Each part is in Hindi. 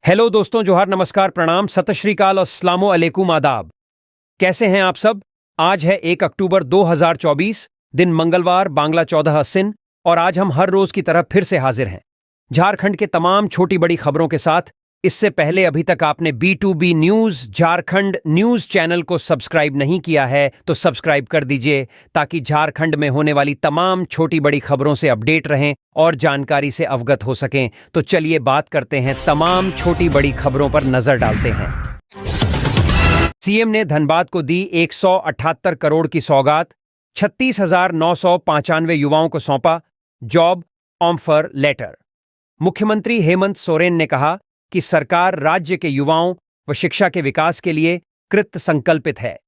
हेलो दोस्तों, जोहार, नमस्कार, प्रणाम, सत श्री अकाल और अस्सलामु अलैकुम, आदाब। कैसे हैं आप सब? आज है 1 अक्टूबर 2024, दिन मंगलवार, बांग्ला 14 असिन, और आज हम हर रोज की तरह फिर से हाजिर हैं झारखंड के तमाम छोटी बड़ी खबरों के साथ। इससे पहले अभी तक आपने B2B news Jharkhand news channel को सब्सक्राइब नहीं किया है तो सब्सक्राइब कर दीजिए, ताकि झारखंड में होने वाली तमाम छोटी बड़ी खबरों से अपडेट रहें और जानकारी से अवगत हो सकें। तो चलिए बात करते हैं, तमाम छोटी बड़ी खबरों पर नजर डालते हैं। सीएम ने धनबाद को दी 178 करोड़ की सौगात, 36,995 युवाओं को सौंपा जॉब ऑफर लेटर। मुख्यमंत्री हेमंत सोरेन ने कहा कि सरकार राज्य के युवाओं व शिक्षा के विकास के लिए कृत संकल्पित है।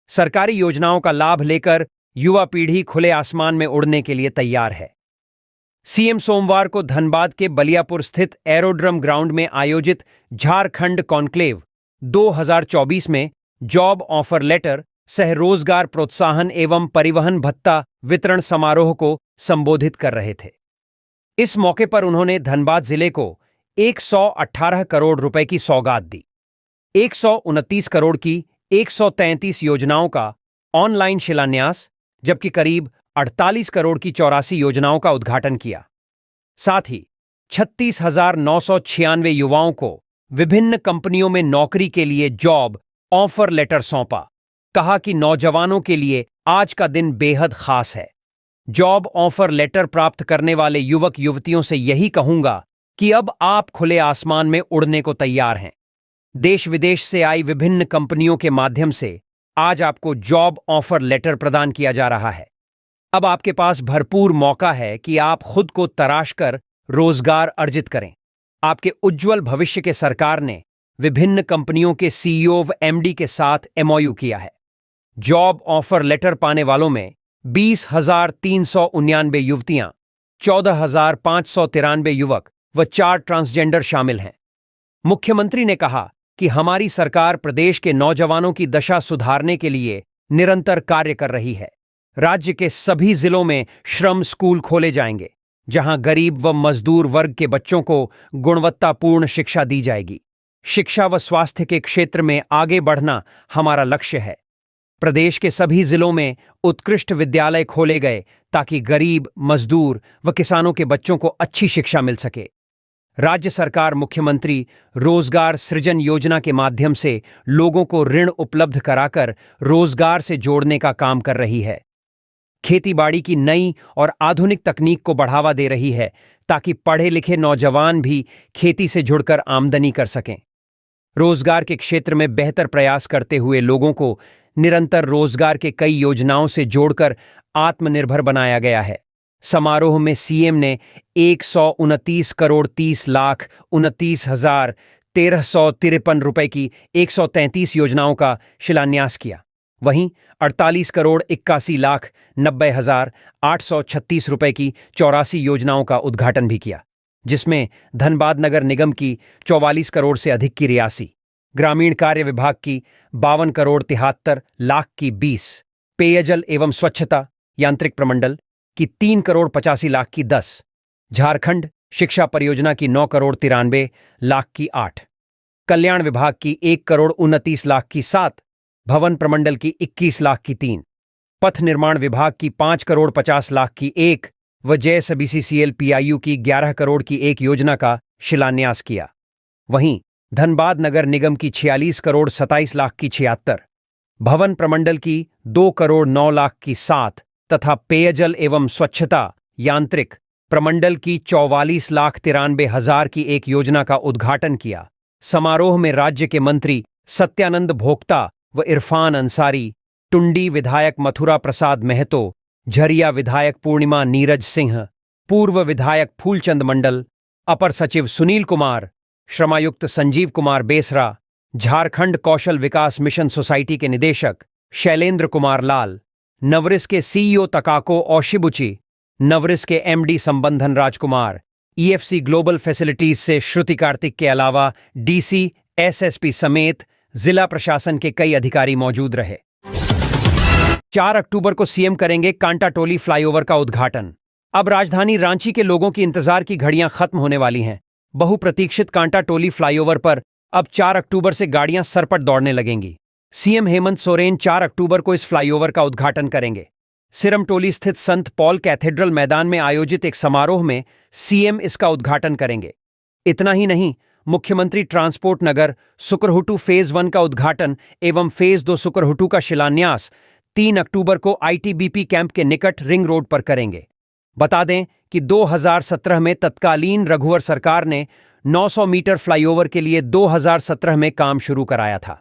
सरकारी योजनाओं का लाभ लेकर युवा पीढ़ी खुले आसमान में उड़ने के लिए तैयार है। सीएम सोमवार को धनबाद के बलियापुर स्थित एरोड्रम ग्राउंड में आयोजित झारखंड कॉन्क्लेव 2024 में जॉब ऑफर लेटर सह रोजगार प्रोत्साहन एवं परिवहन भत्ता वितरण समारोह को संबोधित कर रहे थे। इस मौके पर उन्होंने धनबाद जिले को 118 करोड़ रुपए की सौगात दी। 129 करोड़ की 133 योजनाओं का ऑनलाइन शिलान्यास, जबकि करीब 48 करोड़ की 84 योजनाओं का उद्घाटन किया। साथ ही 36,996 युवाओं को विभिन्न कंपनियों में नौकरी के लिए जॉब ऑफर लेटर सौंपा। कहा कि नौजवानों के लिए आज का दिन बेहद खास है। जॉब ऑफर लेटर प्राप्त करने वाले युवक युवतियों से यही कहूंगा कि अब आप खुले आसमान में उड़ने को तैयार हैं। देश विदेश से आई विभिन्न कंपनियों के माध्यम से आज आपको जॉब ऑफर लेटर प्रदान किया जा रहा है। अब आपके पास भरपूर मौका है कि आप खुद को तराश कर रोजगार अर्जित करें। आपके उज्जवल भविष्य के सरकार ने विभिन्न कंपनियों के सीईओ व एमडी के साथ MOU किया है। जॉब ऑफर लेटर पाने वालों में 20,399 युवतियां, 14,593 युवक व 4 ट्रांसजेंडर शामिल हैं। मुख्यमंत्री ने कहा कि हमारी सरकार प्रदेश के नौजवानों की दशा सुधारने के लिए निरंतर कार्य कर रही है। राज्य के सभी जिलों में श्रम स्कूल खोले जाएंगे, जहां गरीब व मजदूर वर्ग के बच्चों को गुणवत्तापूर्ण शिक्षा दी जाएगी। शिक्षा व स्वास्थ्य के क्षेत्र में आगे बढ़ना हमारा लक्ष्य है। प्रदेश के सभी जिलों में उत्कृष्ट विद्यालय खोले गए, ताकि गरीब, मजदूर व किसानों के बच्चों को अच्छी शिक्षा मिल सके। राज्य सरकार मुख्यमंत्री रोजगार सृजन योजना के माध्यम से लोगों को ऋण उपलब्ध कराकर रोजगार से जोड़ने का काम कर रही है। खेतीबाड़ी की नई और आधुनिक तकनीक को बढ़ावा दे रही है, ताकि पढ़े लिखे नौजवान भी खेती से जुड़कर आमदनी कर सकें। रोजगार के क्षेत्र में बेहतर प्रयास करते हुए लोगों को निरंतर रोजगार के कई योजनाओं से जोड़कर आत्मनिर्भर बनाया गया है। समारोह में सीएम ने 129 करोड़ 30 लाख 29,1353 रुपए की 133 योजनाओं का शिलान्यास किया। वहीं 48 करोड़ 81 लाख 90,836 रुपए की 84 योजनाओं का उद्घाटन भी किया, जिसमें धनबाद नगर निगम की 44 करोड़ से अधिक की रियासी, ग्रामीण कार्य विभाग की 52 करोड़ 73 लाख की 20, पेयजल एवं स्वच्छता यांत्रिक प्रमंडल की 3 करोड़ 85 लाख की 10, झारखंड शिक्षा परियोजना की 9 करोड़ 93 लाख की 8, कल्याण विभाग की 1 करोड़ 29 लाख की 7, भवन प्रमंडल की 21 लाख की 3, पथ निर्माण विभाग की 5 करोड़ 50 लाख की 1 व JSBCCL PIU की 11 करोड़ की 1 योजना का शिलान्यास किया। वहीं धनबाद नगर निगम की 46 करोड़ 27 लाख की 76, भवन प्रमंडल की 2 करोड़ 9 लाख की 7 तथा पेयजल एवं स्वच्छता यांत्रिक प्रमंडल की 44 लाख 93 हजार की 1 योजना का उद्घाटन किया। समारोह में राज्य के मंत्री सत्यानंद भोक्ता व इरफान अंसारी, टुंडी विधायक मथुरा प्रसाद महतो, झरिया विधायक पूर्णिमा नीरज सिंह, पूर्व विधायक फूलचंद मंडल, अपर सचिव सुनील कुमार, श्रमायुक्त संजीव कुमार बेसरा, झारखंड कौशल विकास मिशन सोसाइटी के निदेशक शैलेंद्र कुमार लाल, नवरिस के सीईओ तकाको ओशिबुची, नवरिस के MD संबंधन राजकुमार, EFC ग्लोबल फैसिलिटीज से श्रुति कार्तिक के अलावा DC, SSP समेत जिला प्रशासन के कई अधिकारी मौजूद रहे। 4 अक्टूबर को सीएम करेंगे कांटाटोली फ्लाईओवर का उद्घाटन। अब राजधानी रांची के लोगों की इंतजार की घड़ियां खत्म होने वाली हैं। बहुप्रतीक्षित कांटा टोली फ्लाईओवर पर अब 4 अक्टूबर से गाड़ियां सरपट दौड़ने लगेंगी। सीएम हेमंत सोरेन 4 अक्टूबर को इस फ्लाईओवर का उद्घाटन करेंगे। सिरमटोली स्थित संत पॉल कैथेड्रल मैदान में आयोजित एक समारोह में सीएम इसका उद्घाटन करेंगे। इतना ही नहीं, मुख्यमंत्री ट्रांसपोर्ट नगर सुकरहुटू फेज 1 का उद्घाटन एवं फेज 2 सुकरहुटू का शिलान्यास 3 अक्टूबर को आईटीबीपी कैंप के निकट रिंग रोड पर करेंगे। बता दें कि 2017 में तत्कालीन रघुवर सरकार ने 900 मीटर फ्लाईओवर के लिए 2017 में काम शुरू कराया था।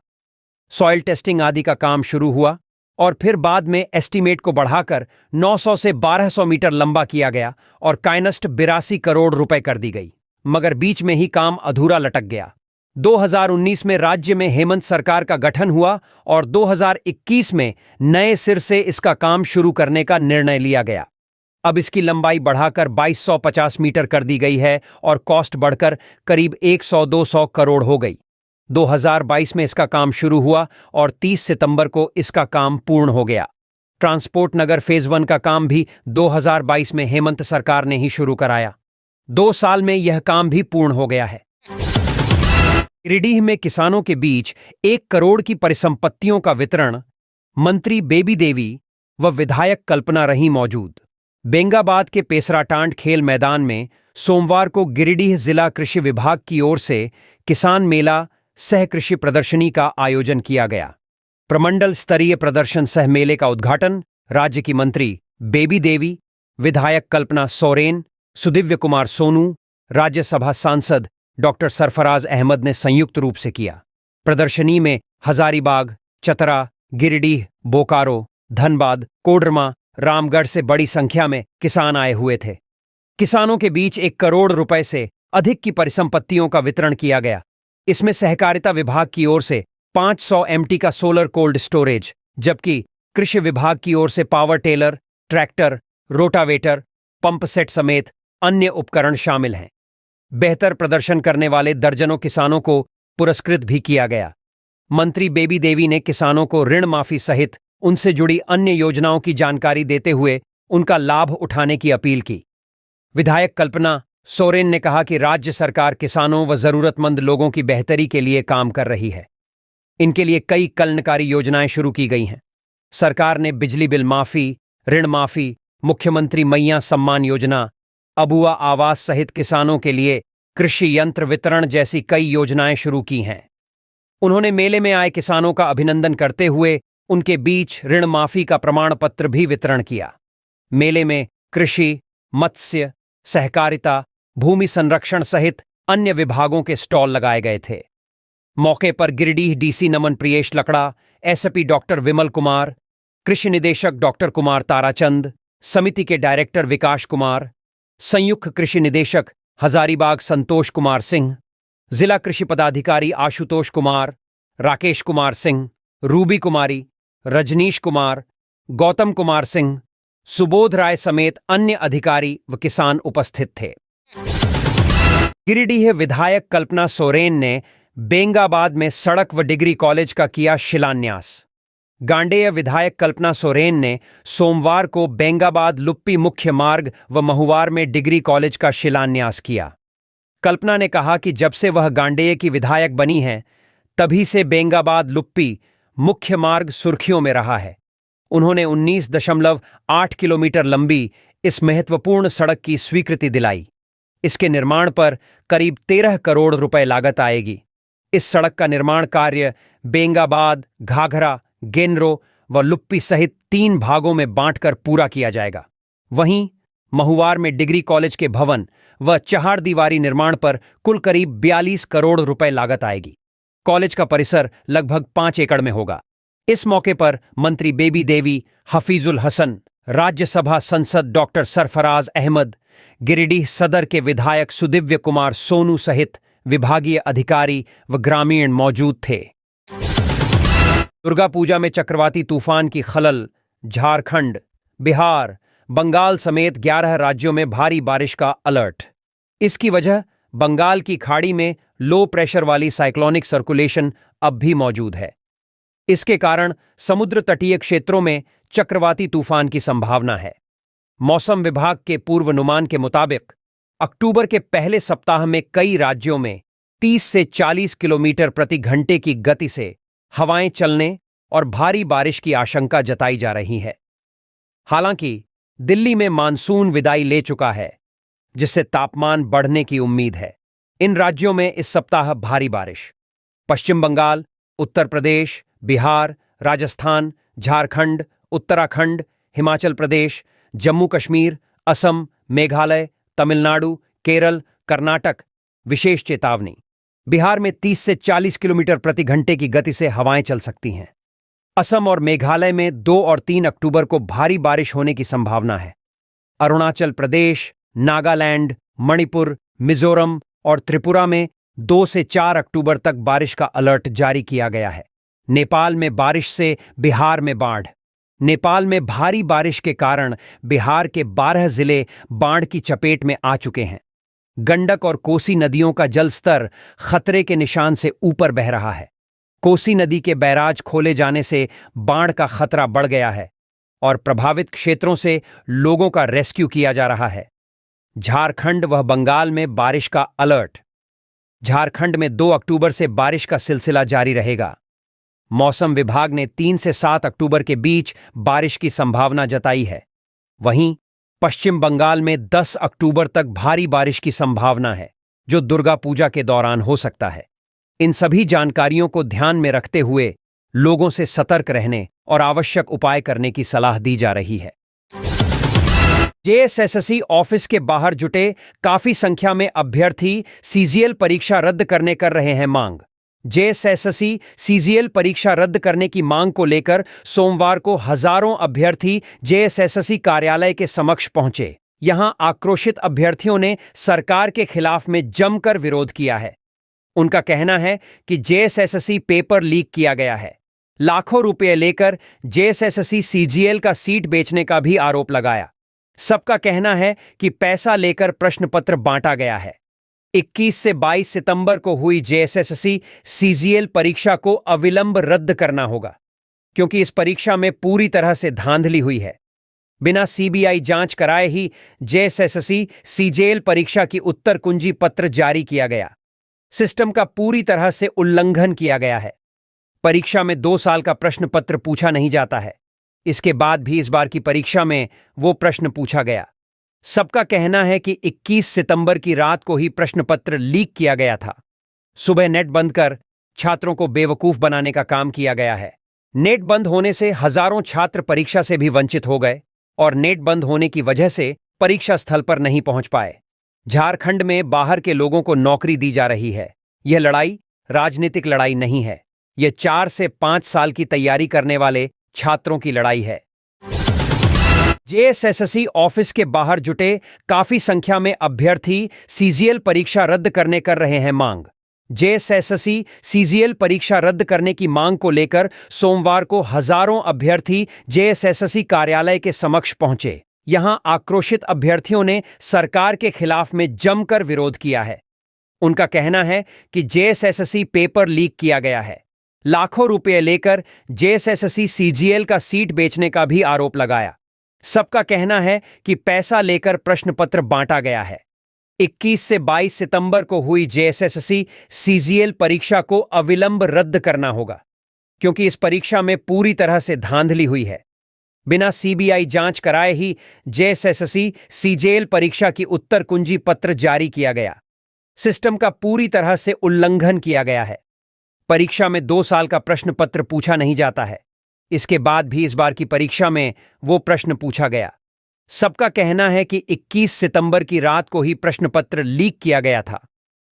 सॉइल टेस्टिंग आदि का काम शुरू हुआ और फिर बाद में एस्टीमेट को बढ़ाकर 900 से 1200 मीटर लंबा किया गया और काइनस्ट 82 करोड़ रुपए कर दी गई, मगर बीच में ही काम अधूरा लटक गया। 2019 में राज्य में हेमंत सरकार का गठन हुआ और 2021 में नए सिर से इसका काम शुरू करने का निर्णय लिया गया। अब इसकी लंबाई बढ़ाकर 2250 मीटर कर दी गई है और कॉस्ट बढ़कर करीब 100-200 करोड़ हो गई। 2022 में इसका काम शुरू हुआ और 30 सितंबर को इसका काम पूर्ण हो गया। ट्रांसपोर्ट नगर फेज 1 का काम भी 2022 में हेमंत सरकार ने ही शुरू कराया। 2 साल में यह काम भी पूर्ण हो गया है। गिरिडीह में किसानों के बीच 1 करोड़ की परिसंपत्तियों का वितरण मंत्री बेबी देवी व विधायक कल्पना रही मौजूद। बेंगाबाद के पेसराटांड खेल मैदान में सोमवार को गिरिडीह जिला कृषि विभाग की ओर से किसान मेला सह कृषि प्रदर्शनी का आयोजन किया गया। प्रमंडल स्तरीय प्रदर्शन सह मेले का उद्घाटन राज्य की मंत्री बेबी देवी, विधायक कल्पना सोरेन, सुदिव्य कुमार सोनू, राज्यसभा सांसद डॉक्टर सरफराज अहमद ने संयुक्त रूप से किया। प्रदर्शनी में हजारीबाग, चतरा, गिरिडीह, बोकारो, धनबाद, कोडरमा, रामगढ़ से बड़ी संख्या में किसान आए हुए थे। किसानों के बीच 1 करोड़ रुपए से अधिक की परिसंपत्तियों का वितरण किया गया। इसमें सहकारिता विभाग की ओर से 500 एमटी का सोलर कोल्ड स्टोरेज, जबकि कृषि विभाग की ओर से power tiller, tractor, rotavator, pump set समेत अन्य उपकरण शामिल हैं। बेहतर प्रदर्शन करने वाले दर्जनों किसानों को पुरस्कृत भी किया गया। मंत्री बेबी देवी ने किसानों को ऋण माफी सहित उनसे जुड़ी अन्य योजनाओं की जानकारी देते हुए उनका लाभ उठाने की अपील की। विधायक कल्पना सोरेन ने कहा कि राज्य सरकार किसानों व जरूरतमंद लोगों की बेहतरी के लिए काम कर रही है। इनके लिए कई कल्याणकारी योजनाएं शुरू की गई हैं। सरकार ने बिजली बिल माफी, ऋण माफी, मुख्यमंत्री मैया सम्मान योजना, अबुआ आवास सहित किसानों के लिए कृषि यंत्र वितरण जैसी कई योजनाएं शुरू की हैं। उन्होंने मेले में आए किसानों का अभिनंदन करते हुए उनके बीच ऋण माफी का प्रमाण पत्र भी वितरण किया। मेले में कृषि, मत्स्य, सहकारिता, भूमि संरक्षण सहित अन्य विभागों के स्टॉल लगाए गए थे। मौके पर Giridih DC Naman Priyesh Lakra, SP doctor Vimal Kumar, कृषि निदेशक डॉक्टर कुमार ताराचंद, समिति के डायरेक्टर विकास कुमार, संयुक्त कृषि निदेशक हजारीबाग संतोष कुमार सिंह, जिला कृषि पदाधिकारी आशुतोष कुमार, राकेश कुमार सिंह, रूबी कुमारी, रजनीश कुमार, गौतम कुमार सिंह, सुबोध राय समेत अन्य अधिकारी व किसान उपस्थित थे। गिरिडीह विधायक कल्पना सोरेन ने बेंगाबाद में सड़क व डिग्री कॉलेज का किया शिलान्यास। गांडेय विधायक कल्पना सोरेन ने सोमवार को बेंगाबाद लुप्पी मुख्य मार्ग व महुवार में डिग्री कॉलेज का शिलान्यास किया। कल्पना ने कहा कि जब से वह गांडेय की विधायक बनी है, तभी से बेंगाबाद लुप्पी मुख्य मार्ग सुर्खियों में रहा है। उन्होंने 19.8 किलोमीटर लंबी इस महत्वपूर्ण सड़क की स्वीकृति दिलाई। इसके निर्माण पर करीब 13 करोड़ रुपए लागत आएगी। इस सड़क का निर्माण कार्य बेंगाबाद, घाघरा, गेनरो व लुप्पी सहित 3 भागों में बांटकर पूरा किया जाएगा। वहीं महुवार में डिग्री कॉलेज के भवन व चहारदीवारी निर्माण पर कुल करीब 42 करोड़ रुपए लागत आएगी। कॉलेज का परिसर लगभग 5 एकड़ में होगा। इस मौके पर मंत्री बेबी देवी, हफीजुल हसन, राज्यसभा सांसद डॉक्टर सरफराज अहमद, गिरिडीह सदर के विधायक सुदिव्य कुमार सोनू सहित विभागीय अधिकारी व ग्रामीण मौजूद थे। दुर्गा पूजा में चक्रवाती तूफान की खलल, झारखंड, बिहार, बंगाल समेत 11 राज्यों में भारी बारिश का अलर्ट। इसकी वजह बंगाल की खाड़ी में लो प्रेशर वाली साइक्लोनिक सर्कुलेशन अब भी मौजूद है। इसके कारण समुद्र तटीय क्षेत्रों में चक्रवाती तूफान की संभावना है। मौसम विभाग के पूर्वानुमान के मुताबिक अक्टूबर के पहले सप्ताह में कई राज्यों में 30 से 40 किलोमीटर प्रति घंटे की गति से हवाएं चलने और भारी बारिश की आशंका जताई जा रही है। हालांकि दिल्ली में मानसून विदाई ले चुका है, जिससे तापमान बढ़ने की उम्मीद है। इन राज्यों में इस सप्ताह भारी बारिश पश्चिम बंगाल, उत्तर प्रदेश, बिहार, राजस्थान, झारखंड, उत्तराखंड, हिमाचल प्रदेश, जम्मू कश्मीर, असम, मेघालय, तमिलनाडु, केरल, कर्नाटक, विशेष चेतावनी। बिहार में 30 से 40 किलोमीटर प्रति घंटे की गति से हवाएं चल सकती हैं। असम और मेघालय में 2 और 3 अक्टूबर को भारी बारिश होने की संभावना है। अरुणाचल प्रदेश, नागालैंड, मणिपुर, मिजोरम और त्रिपुरा में 2 से 4 अक्टूबर तक बारिश का अलर्ट जारी किया गया है। नेपाल में बारिश से बिहार में बाढ़। नेपाल में भारी बारिश के कारण बिहार के 12 जिले बाढ़ की चपेट में आ चुके हैं। गंडक और कोसी नदियों का जलस्तर खतरे के निशान से ऊपर बह रहा है। कोसी नदी के बैराज खोले जाने से बाढ़ का खतरा बढ़ गया है और प्रभावित क्षेत्रों से लोगों का रेस्क्यू किया जा रहा है। झारखंड व बंगाल में बारिश का अलर्ट। झारखंड में 2 अक्टूबर से बारिश का सिलसिला जारी रहेगा। मौसम विभाग ने 3 से 7 अक्टूबर के बीच बारिश की संभावना जताई है। वहीं पश्चिम बंगाल में 10 अक्टूबर तक भारी बारिश की संभावना है, जो दुर्गा पूजा के दौरान हो सकता है। इन सभी जानकारियों को ध्यान में रखते हुए लोगों से सतर्क रहने और आवश्यक उपाय करने की सलाह दी जा रही है। जेएसएससी ऑफिस के बाहर जुटे काफी संख्या में अभ्यर्थी सीजीएल परीक्षा रद्द करने कर रहे हैं मांग। जेएसएससी सीजीएल परीक्षा रद्द करने की मांग को लेकर सोमवार को हजारों अभ्यर्थी जेएसएससी कार्यालय के समक्ष पहुंचे। यहां आक्रोशित अभ्यर्थियों ने सरकार के खिलाफ में जमकर विरोध किया है। उनका कहना है कि जेएसएससी पेपर लीक किया गया है। लाखों रुपए लेकर जेएसएससी सीजीएल का सीट बेचने का भी आरोप लगाया। सबका कहना है कि पैसा लेकर प्रश्न पत्र बांटा गया है। 21 से 22 सितंबर को हुई जेएसएससी सीजीएल परीक्षा को अविलंब रद्द करना होगा, क्योंकि इस परीक्षा में पूरी तरह से धांधली हुई है। बिना सीबीआई जांच कराए ही जेएसएससी सीजीएल परीक्षा की उत्तर कुंजी पत्र जारी किया गया। सिस्टम का पूरी तरह से उल्लंघन किया गया है। परीक्षा में 2 साल का प्रश्न पत्र पूछा नहीं जाता है। इसके बाद भी इस बार की परीक्षा में वो प्रश्न पूछा गया। सबका कहना है कि 21 सितंबर की रात को ही प्रश्न पत्र लीक किया गया था। सुबह नेट बंद कर छात्रों को बेवकूफ बनाने का काम किया गया है। नेट बंद होने से हजारों छात्र परीक्षा से भी वंचित हो गए और नेट बंद होने की वजह से परीक्षा स्थल पर नहीं पहुंच पाए। झारखंड में बाहर के लोगों को नौकरी दी जा रही है। यह लड़ाई राजनीतिक लड़ाई नहीं है। यह 4 से 5 साल की तैयारी करने वाले छात्रों की लड़ाई है। जेएसएससी ऑफिस के बाहर जुटे काफी संख्या में अभ्यर्थी सीजीएल परीक्षा रद्द करने कर रहे हैं मांग। जेएसएससी सीजीएल परीक्षा रद्द करने की मांग को लेकर सोमवार को हजारों अभ्यर्थी जेएसएससी कार्यालय के समक्ष पहुंचे। यहां आक्रोशित अभ्यर्थियों ने सरकार के खिलाफ में जमकर विरोध किया है। उनका कहना है कि जेएसएससी पेपर लीक किया गया है। लाखों रुपए लेकर जेएसएससी सीजीएल का सीट बेचने का भी आरोप लगाया। सबका कहना है कि पैसा लेकर प्रश्न पत्र बांटा गया है। 21 से 22 सितंबर को हुई जेएसएससी सीजीएल परीक्षा को अविलंब रद्द करना होगा, क्योंकि इस परीक्षा में पूरी तरह से धांधली हुई है। बिना सीबीआई जांच कराए ही जेएसएससी सीजीएल परीक्षा की उत्तर कुंजी पत्र जारी किया गया। सिस्टम का पूरी तरह से उल्लंघन किया गया है। परीक्षा में 2 साल का प्रश्न पत्र पूछा नहीं जाता है। इसके बाद भी इस बार की परीक्षा में वो प्रश्न पूछा गया। सबका कहना है कि 21 सितंबर की रात को ही प्रश्न पत्र लीक किया गया था।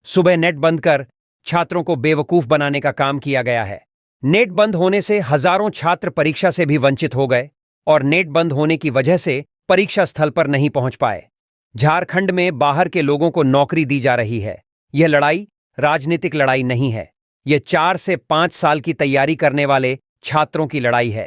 सुबह नेट बंद कर छात्रों को बेवकूफ बनाने का काम किया गया है। नेट बंद होने से हजारों छात्र परीक्षा से भी वंचित हो गए और नेट बंद होने की वजह से परीक्षा स्थल पर नहीं पहुंच पाए। झारखंड में बाहर के लोगों को नौकरी दी जा रही है। यह लड़ाई राजनीतिक लड़ाई नहीं है। यह 4 से 5 साल की तैयारी करने वाले छात्रों की लड़ाई है।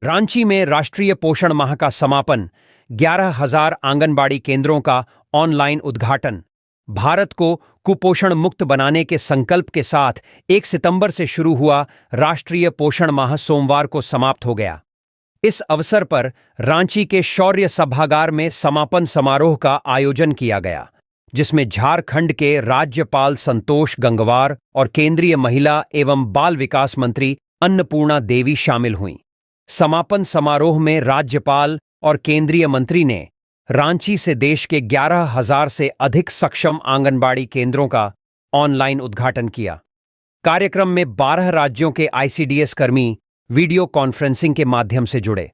रांची में राष्ट्रीय पोषण माह का समापन, 11,000 आंगनबाड़ी केंद्रों का ऑनलाइन उद्घाटन। भारत को कुपोषण मुक्त बनाने के संकल्प के साथ 1 सितंबर से शुरू हुआ राष्ट्रीय पोषण माह सोमवार को समाप्त हो गया। इस अवसर पर रांची के शौर्य सभागार में समापन समारोह का आयोजन किया गया, जिसमें झारखंड के राज्यपाल संतोष गंगवार और केंद्रीय महिला एवं बाल विकास मंत्री अन्नपूर्णा देवी शामिल हुईं। समापन समारोह में राज्यपाल और केंद्रीय मंत्री ने रांची से देश के 11,000 से अधिक सक्षम आंगनबाड़ी केंद्रों का ऑनलाइन उद्घाटन किया। कार्यक्रम में 12 राज्यों के आईसीडीएस कर्मी वीडियो कॉन्फ्रेंसिंग के माध्यम से जुड़े।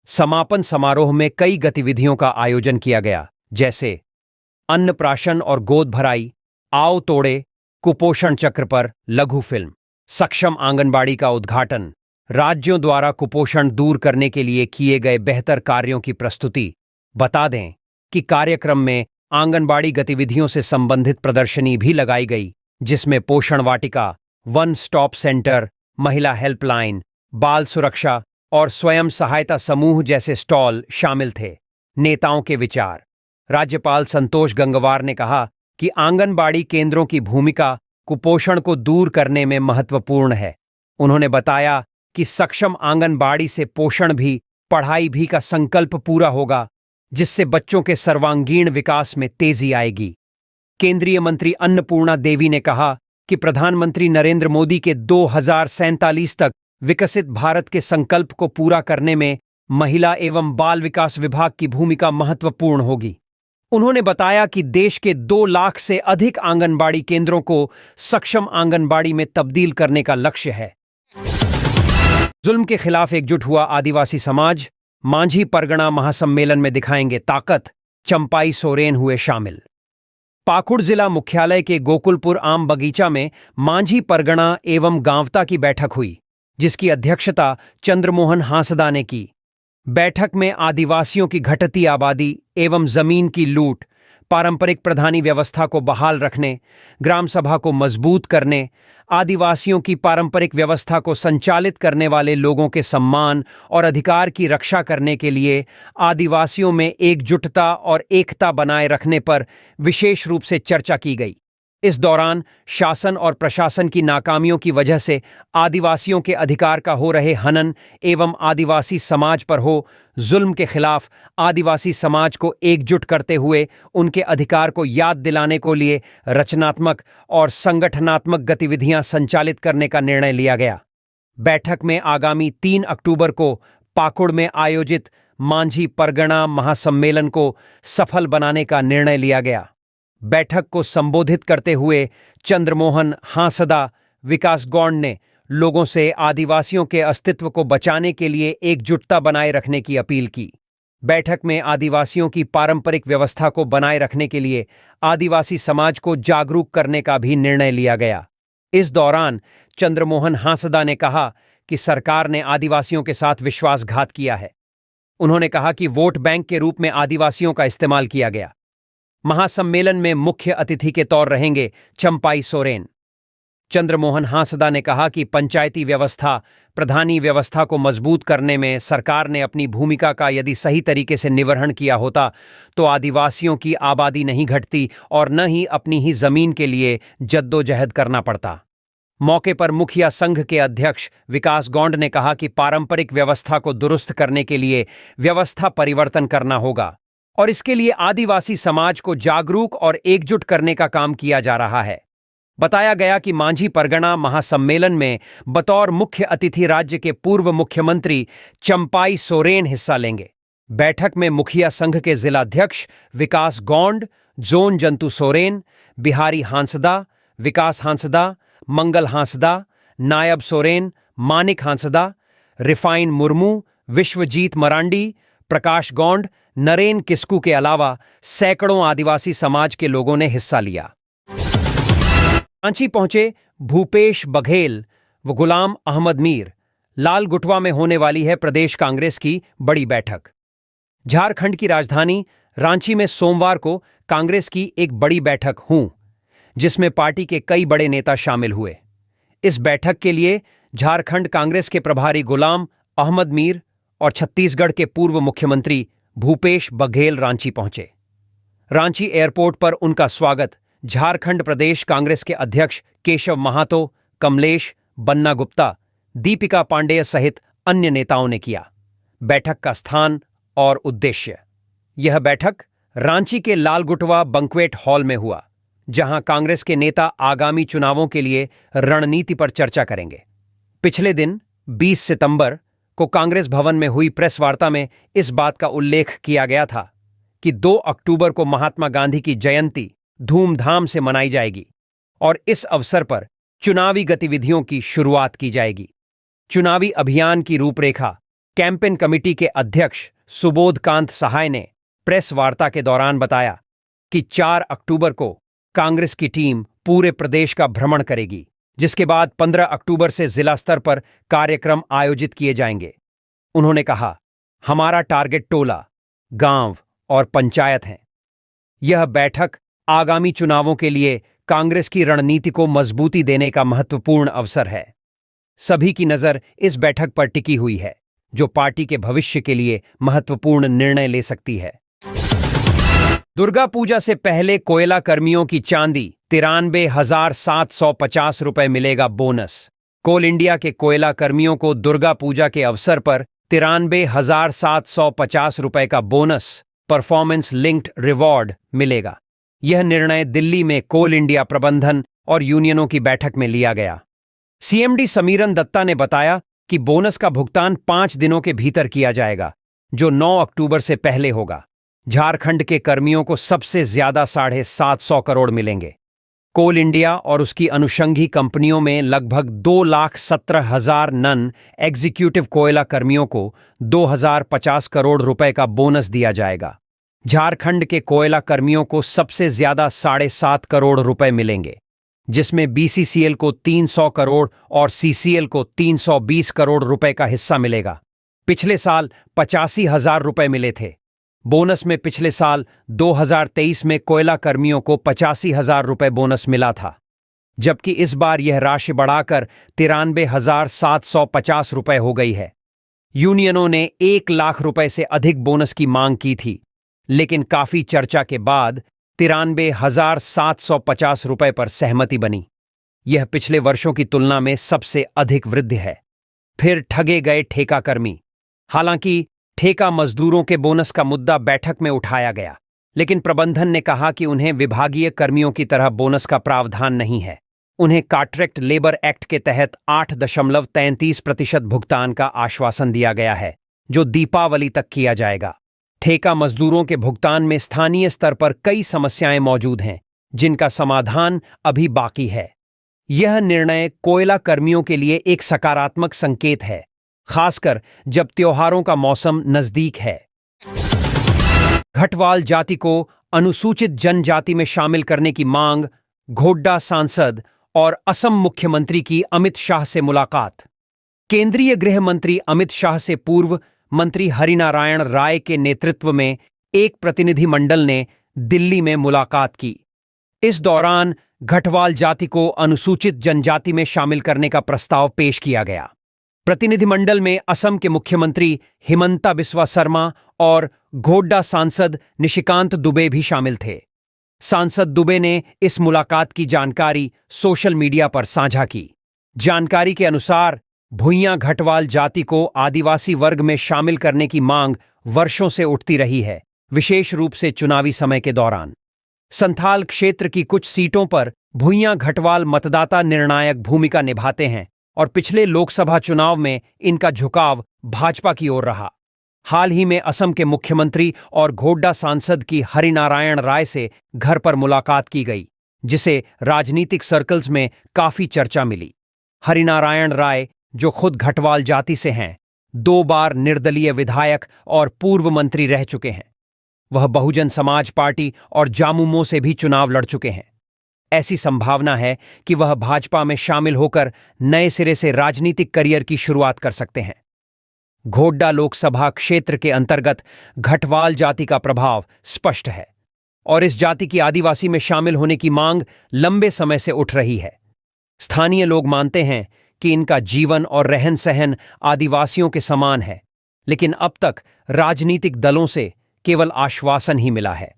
समापन समारोह में कई गतिविधियों का आयोजन किया गया, जैसे अन्नप्राशन और गोद भराई, आओ तोड़े, कुपोषण चक्र पर लघु फिल्म, सक्षम आंगनबाड़ी का उद्घाटन, राज्यों द्वारा कुपोषण दूर करने के लिए किए गए बेहतर कार्यों की प्रस्तुति। बता दें कि कार्यक्रम में आंगनबाड़ी गतिविधियों से संबंधित प्रदर्शनी भी लगाई गई, जिसमें पोषण वाटिका, वन स्टॉप सेंटर, महिला हेल्पलाइन, बाल सुरक्षा और स्वयं सहायता समूह जैसे स्टॉल शामिल थे। नेताओं के विचार। राज्यपाल संतोष गंगवार ने कहा कि आंगनबाड़ी केंद्रों की भूमिका कुपोषण को दूर करने में महत्वपूर्ण है। उन्होंने बताया कि सक्षम आंगनबाड़ी से पोषण भी, पढ़ाई भी का संकल्प पूरा होगा, जिससे बच्चों के सर्वांगीण विकास में तेजी आएगी। केंद्रीय मंत्री अन्नपूर्णा देवी ने कहा कि प्रधानमंत्री नरेंद्र मोदी के 2047 तक विकसित भारत के संकल्प को पूरा करने में महिला एवं बाल विकास विभाग की भूमिका महत्वपूर्ण होगी। उन्होंने बताया कि देश के 2 लाख से अधिक आंगनबाड़ी केंद्रों को सक्षम आंगनबाड़ी में तब्दील करने का लक्ष्य है। जुल्म के खिलाफ एकजुट हुआ आदिवासी समाज, मांझी परगना महासम्मेलन में दिखाएंगे ताकत, चंपाई सोरेन हुए शामिल। पाकुड़ जिला मुख्यालय के गोकुलपुर आम बगीचा में मांझी परगना एवं गांवता की बैठक हुई, जिसकी अध्यक्षता चंद्रमोहन हांसदा ने की। बैठक में आदिवासियों की घटती आबादी एवं जमीन की लूट, पारंपरिक प्रधानी व्यवस्था को बहाल रखने, ग्राम सभा को मजबूत करने, आदिवासियों की पारंपरिक व्यवस्था को संचालित करने वाले लोगों के सम्मान और अधिकार की रक्षा करने के लिए आदिवासियों में एकजुटता और एकता बनाए रखने पर विशेष रूप से चर्चा की गई। इस दौरान शासन और प्रशासन की नाकामियों की वजह से आदिवासियों के अधिकार का हो रहे हनन एवं आदिवासी समाज पर हो जुल्म के खिलाफ आदिवासी समाज को एकजुट करते हुए उनके अधिकार को याद दिलाने को लिए रचनात्मक और संगठनात्मक गतिविधियां संचालित करने का निर्णय लिया गया। बैठक में आगामी 3 अक्टूबर को पाकुड़ में आयोजित मांझी परगना महासम्मेलन को सफल बनाने का निर्णय लिया गया। बैठक को संबोधित करते हुए चंद्रमोहन हांसदा विकास गौंड ने लोगों से आदिवासियों के अस्तित्व को बचाने के लिए एकजुटता बनाए रखने की अपील की। बैठक में आदिवासियों की पारंपरिक व्यवस्था को बनाए रखने के लिए आदिवासी समाज को जागरूक करने का भी निर्णय लिया गया। इस दौरान चंद्रमोहन हांसदा ने कहा कि सरकार ने आदिवासियों के साथ विश्वासघात किया है। उन्होंने कहा कि वोट बैंक के रूप में आदिवासियों का इस्तेमाल किया गया। महासम्मेलन में मुख्य अतिथि के तौर रहेंगे चंपाई सोरेन। चंद्रमोहन हांसदा ने कहा कि पंचायती व्यवस्था, प्रधानी व्यवस्था को मजबूत करने में सरकार ने अपनी भूमिका का यदि सही तरीके से निर्वहन किया होता तो आदिवासियों की आबादी नहीं घटती और न ही अपनी ही जमीन के लिए जद्दोजहद करना पड़ता। मौके पर मुखिया संघ के अध्यक्ष विकास गौंड ने कहा कि पारंपरिक व्यवस्था को दुरुस्त करने के लिए व्यवस्था परिवर्तन करना होगा और इसके लिए आदिवासी समाज को जागरूक और एकजुट करने का काम किया जा रहा है। बताया गया कि मांझी परगना महासम्मेलन में बतौर मुख्य अतिथि राज्य के पूर्व मुख्यमंत्री चंपाई सोरेन हिस्सा लेंगे। बैठक में मुखिया संघ के जिलाध्यक्ष विकास गौंड, जोन जंतु सोरेन, बिहारी हांसदा, विकास हांसदा, मंगल हांसदा, नायब सोरेन, मानिक हांसदा, रिफाइन मुर्मू, विश्वजीत मरांडी, प्रकाश गौंड, नरेन किस्कू के अलावा सैकड़ों आदिवासी समाज के लोगों ने हिस्सा लिया। रांची पहुंचे भूपेश बघेल व गुलाम अहमद मीर। लाल गुटवा में होने वाली है प्रदेश कांग्रेस की बड़ी बैठक। झारखंड की राजधानी रांची में सोमवार को कांग्रेस की एक बड़ी बैठक हुई, जिसमें पार्टी के कई बड़े नेता शामिल हुए। इस बैठक के लिए झारखंड कांग्रेस के प्रभारी गुलाम अहमद मीर और छत्तीसगढ़ के पूर्व मुख्यमंत्री भूपेश बघेल रांची पहुंचे। रांची एयरपोर्ट पर उनका स्वागत झारखंड प्रदेश कांग्रेस के अध्यक्ष केशव महातो, कमलेश, बन्ना गुप्ता, दीपिका पांडेय सहित अन्य नेताओं ने किया। बैठक का स्थान और उद्देश्य। यह बैठक रांची के लालगुटवा बंक्वेट हॉल में हुआ, जहां कांग्रेस के नेता आगामी चुनावों के लिए रणनीति पर चर्चा करेंगे। पिछले दिन 20 सितंबर को कांग्रेस भवन में हुई प्रेस वार्ता में इस बात का उल्लेख किया गया था कि 2 अक्टूबर को महात्मा गांधी की जयंती धूमधाम से मनाई जाएगी और इस अवसर पर चुनावी गतिविधियों की शुरुआत की जाएगी। चुनावी अभियान की रूपरेखा कैंपेन कमेटी के अध्यक्ष सुबोध कांत सहाय ने प्रेस वार्ता के दौरान बताया कि 4 अक्टूबर को कांग्रेस की टीम पूरे प्रदेश का भ्रमण करेगी, जिसके बाद 15 अक्टूबर से जिला स्तर पर कार्यक्रम आयोजित किए जाएंगे। उन्होंने कहा, हमारा टारगेट टोला, गांव और पंचायत है। यह बैठक आगामी चुनावों के लिए कांग्रेस की रणनीति को मजबूती देने का महत्वपूर्ण अवसर है। सभी की नजर इस बैठक पर टिकी हुई है, जो पार्टी के भविष्य के लिए महत्वपूर्ण निर्णय ले सकती है। दुर्गा पूजा से पहले कोयला कर्मियों की चांदी 93,750 रुपए मिलेगा बोनस। कोल इंडिया के कोयला कर्मियों को दुर्गा पूजा के अवसर पर 93,750 रुपए का बोनस परफॉर्मेंस लिंक्ड रिवॉर्ड मिलेगा। यह निर्णय दिल्ली में कोल इंडिया प्रबंधन और यूनियनों की बैठक में लिया गया। सीएमडी समीरन दत्ता ने बताया कि बोनस का भुगतान 5 दिनों के भीतर किया जाएगा, जो 9 अक्टूबर से पहले होगा। झारखंड के कर्मियों को सबसे ज्यादा 750 करोड़ मिलेंगे। कोल इंडिया और उसकी अनुषंगी कंपनियों में लगभग 2,17,000 नन एग्जीक्यूटिव कोयला कर्मियों को 2,050 करोड़ रुपए का बोनस दिया जाएगा। झारखंड के कोयला कर्मियों को सबसे ज्यादा 7.5 करोड़ रुपए मिलेंगे, जिसमें बीसीसीएल को 300 करोड़ और सीसीएल को 320 करोड़ रुपए का हिस्सा मिलेगा। पिछले साल 85,000 रुपए मिले थे। बोनस में पिछले साल 2023 में कोयला कर्मियों को 85,000 रुपए बोनस मिला था, जबकि इस बार यह राशि बढ़ाकर 93,750 रुपए हो गई है। यूनियनों ने 1 लाख रुपए से अधिक बोनस की मांग की थी, लेकिन काफी चर्चा के बाद 93,750 रुपए पर सहमति बनी। यह पिछले वर्षों की तुलना में सबसे अधिक वृद्धि है। फिर ठगे गए ठेका कर्मी। हालांकि ठेका मजदूरों के बोनस का मुद्दा बैठक में उठाया गया, लेकिन प्रबंधन ने कहा कि उन्हें विभागीय कर्मियों की तरह बोनस का प्रावधान नहीं है। उन्हें कॉन्ट्रैक्ट लेबर एक्ट के तहत 8.33% भुगतान का आश्वासन दिया गया है, जो दीपावली तक किया जाएगा। ठेका मजदूरों के भुगतान में स्थानीय स्तर पर कई समस्याएं मौजूद हैं, जिनका समाधान अभी बाकी है। यह निर्णय कोयला कर्मियों के लिए एक सकारात्मक संकेत है, खासकर जब त्योहारों का मौसम नजदीक है। घटवाल जाति को अनुसूचित जनजाति में शामिल करने की मांग, घोड्डा सांसद और असम मुख्यमंत्री की अमित शाह से मुलाकात। केंद्रीय गृह मंत्री अमित शाह से पूर्व मंत्री हरिनारायण राय के नेतृत्व में एक प्रतिनिधिमंडल ने दिल्ली में मुलाकात की। इस दौरान घटवाल जाति को अनुसूचित जनजाति में शामिल करने का प्रस्ताव पेश किया गया। प्रतिनिधिमंडल में असम के मुख्यमंत्री हिमंता बिस्वा शर्मा और घोड्डा सांसद निशिकांत दुबे भी शामिल थे। सांसद दुबे ने इस मुलाकात की जानकारी सोशल मीडिया पर साझा की। जानकारी के अनुसार भुइयां घटवाल जाति को आदिवासी वर्ग में शामिल करने की मांग वर्षों से उठती रही है, विशेष रूप से चुनावी समय के दौरान। संथाल क्षेत्र की कुछ सीटों पर भुइयां घटवाल मतदाता निर्णायक भूमिका निभाते हैं और पिछले लोकसभा चुनाव में इनका झुकाव भाजपा की ओर रहा। हाल ही में असम के मुख्यमंत्री और घोड्डा सांसद की हरिनारायण राय से घर पर मुलाकात की गई, जिसे राजनीतिक सर्कल्स में काफी चर्चा मिली। हरिनारायण राय, जो खुद घटवाल जाति से हैं, 2 बार निर्दलीय विधायक और पूर्व मंत्री रह चुके हैं। वह बहुजन समाज पार्टी और जामुमो से भी चुनाव लड़ चुके हैं। ऐसी संभावना है कि वह भाजपा में शामिल होकर नए सिरे से राजनीतिक करियर की शुरुआत कर सकते हैं। घोड्डा लोकसभा क्षेत्र के अंतर्गत घटवाल जाति का प्रभाव स्पष्ट है और इस जाति की आदिवासी में शामिल होने की मांग लंबे समय से उठ रही है। स्थानीय लोग मानते हैं कि इनका जीवन और रहन सहन आदिवासियों के समान है, लेकिन अब तक राजनीतिक दलों से केवल आश्वासन ही मिला है।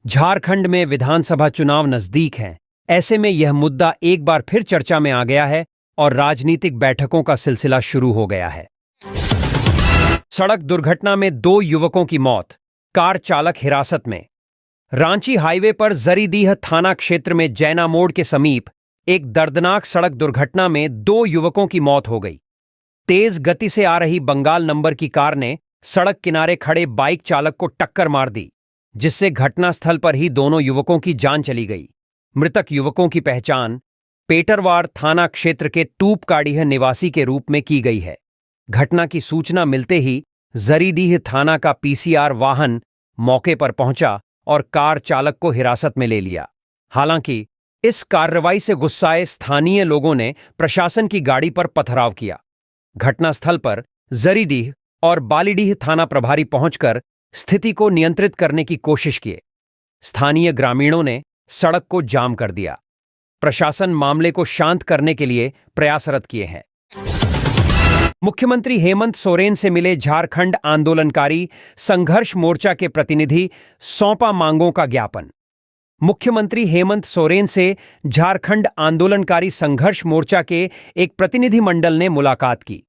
झारखंड में विधानसभा चुनाव नजदीक हैं। ऐसे में यह मुद्दा एक बार फिर चर्चा में आ गया है और राजनीतिक बैठकों का सिलसिला शुरू हो गया है। सड़क दुर्घटना में 2 युवकों की मौत, कार चालक हिरासत में। रांची हाईवे पर जरीडीह थाना क्षेत्र में जैना मोड़ के समीप एक दर्दनाक सड़क दुर्घटना में 2 युवकों की मौत हो गई। तेज गति से आ रही बंगाल नंबर की कार ने सड़क किनारे खड़े बाइक चालक को टक्कर मार दी, जिससे घटनास्थल पर ही दोनों युवकों की जान चली गई। मृतक युवकों की पहचान पेटरवार थाना क्षेत्र के टूपकाडीह निवासी के रूप में की गई है। घटना की सूचना मिलते ही जरीडीह थाना का पीसीआर वाहन मौके पर पहुंचा और कार चालक को हिरासत में ले लिया। हालांकि इस कार्रवाई से गुस्साए स्थानीय लोगों ने प्रशासन की गाड़ी पर पथराव किया। घटनास्थल पर जरीडीह और बालीडीह थाना प्रभारी पहुंचकर स्थिति को नियंत्रित करने की कोशिश किए। स्थानीय ग्रामीणों ने सड़क को जाम कर दिया। प्रशासन मामले को शांत करने के लिए प्रयासरत किए हैं। मुख्यमंत्री हेमंत सोरेन से मिले झारखंड आंदोलनकारी संघर्ष मोर्चा के प्रतिनिधि, सौंपा मांगों का ज्ञापन। मुख्यमंत्री हेमंत सोरेन से झारखंड आंदोलनकारी संघर्ष मोर्चा के एक प्रतिनिधिमंडल ने मुलाकात की।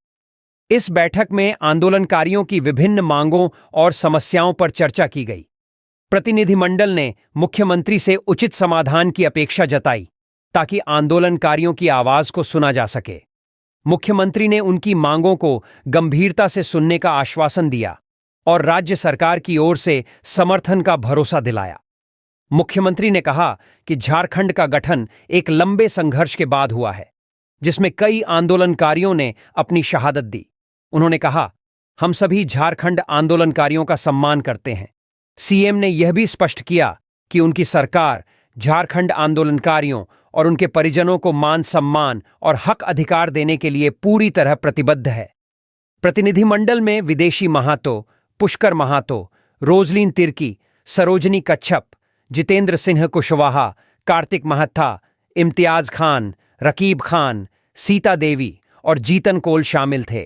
इस बैठक में आंदोलनकारियों की विभिन्न मांगों और समस्याओं पर चर्चा की गई। प्रतिनिधिमंडल ने मुख्यमंत्री से उचित समाधान की अपेक्षा जताई ताकि आंदोलनकारियों की आवाज को सुना जा सके। मुख्यमंत्री ने उनकी मांगों को गंभीरता से सुनने का आश्वासन दिया और राज्य सरकार की ओर से समर्थन का भरोसा दिलाया। मुख्यमंत्री ने कहा कि झारखंड का गठन एक लंबे संघर्ष के बाद हुआ है, जिसमें कई आंदोलनकारियों ने अपनी शहादत दी। उन्होंने कहा, हम सभी झारखंड आंदोलनकारियों का सम्मान करते हैं। सीएम ने यह भी स्पष्ट किया कि उनकी सरकार झारखंड आंदोलनकारियों और उनके परिजनों को मान सम्मान और हक अधिकार देने के लिए पूरी तरह प्रतिबद्ध है। प्रतिनिधिमंडल में विदेशी महातो, पुष्कर महातो, रोजलीन तिर्की, सरोजनी कच्छप, जितेंद्र सिंह कुशवाहा, कार्तिक महथा, इम्तियाज खान, रकीब खान, सीता देवी और जीतन कोल शामिल थे।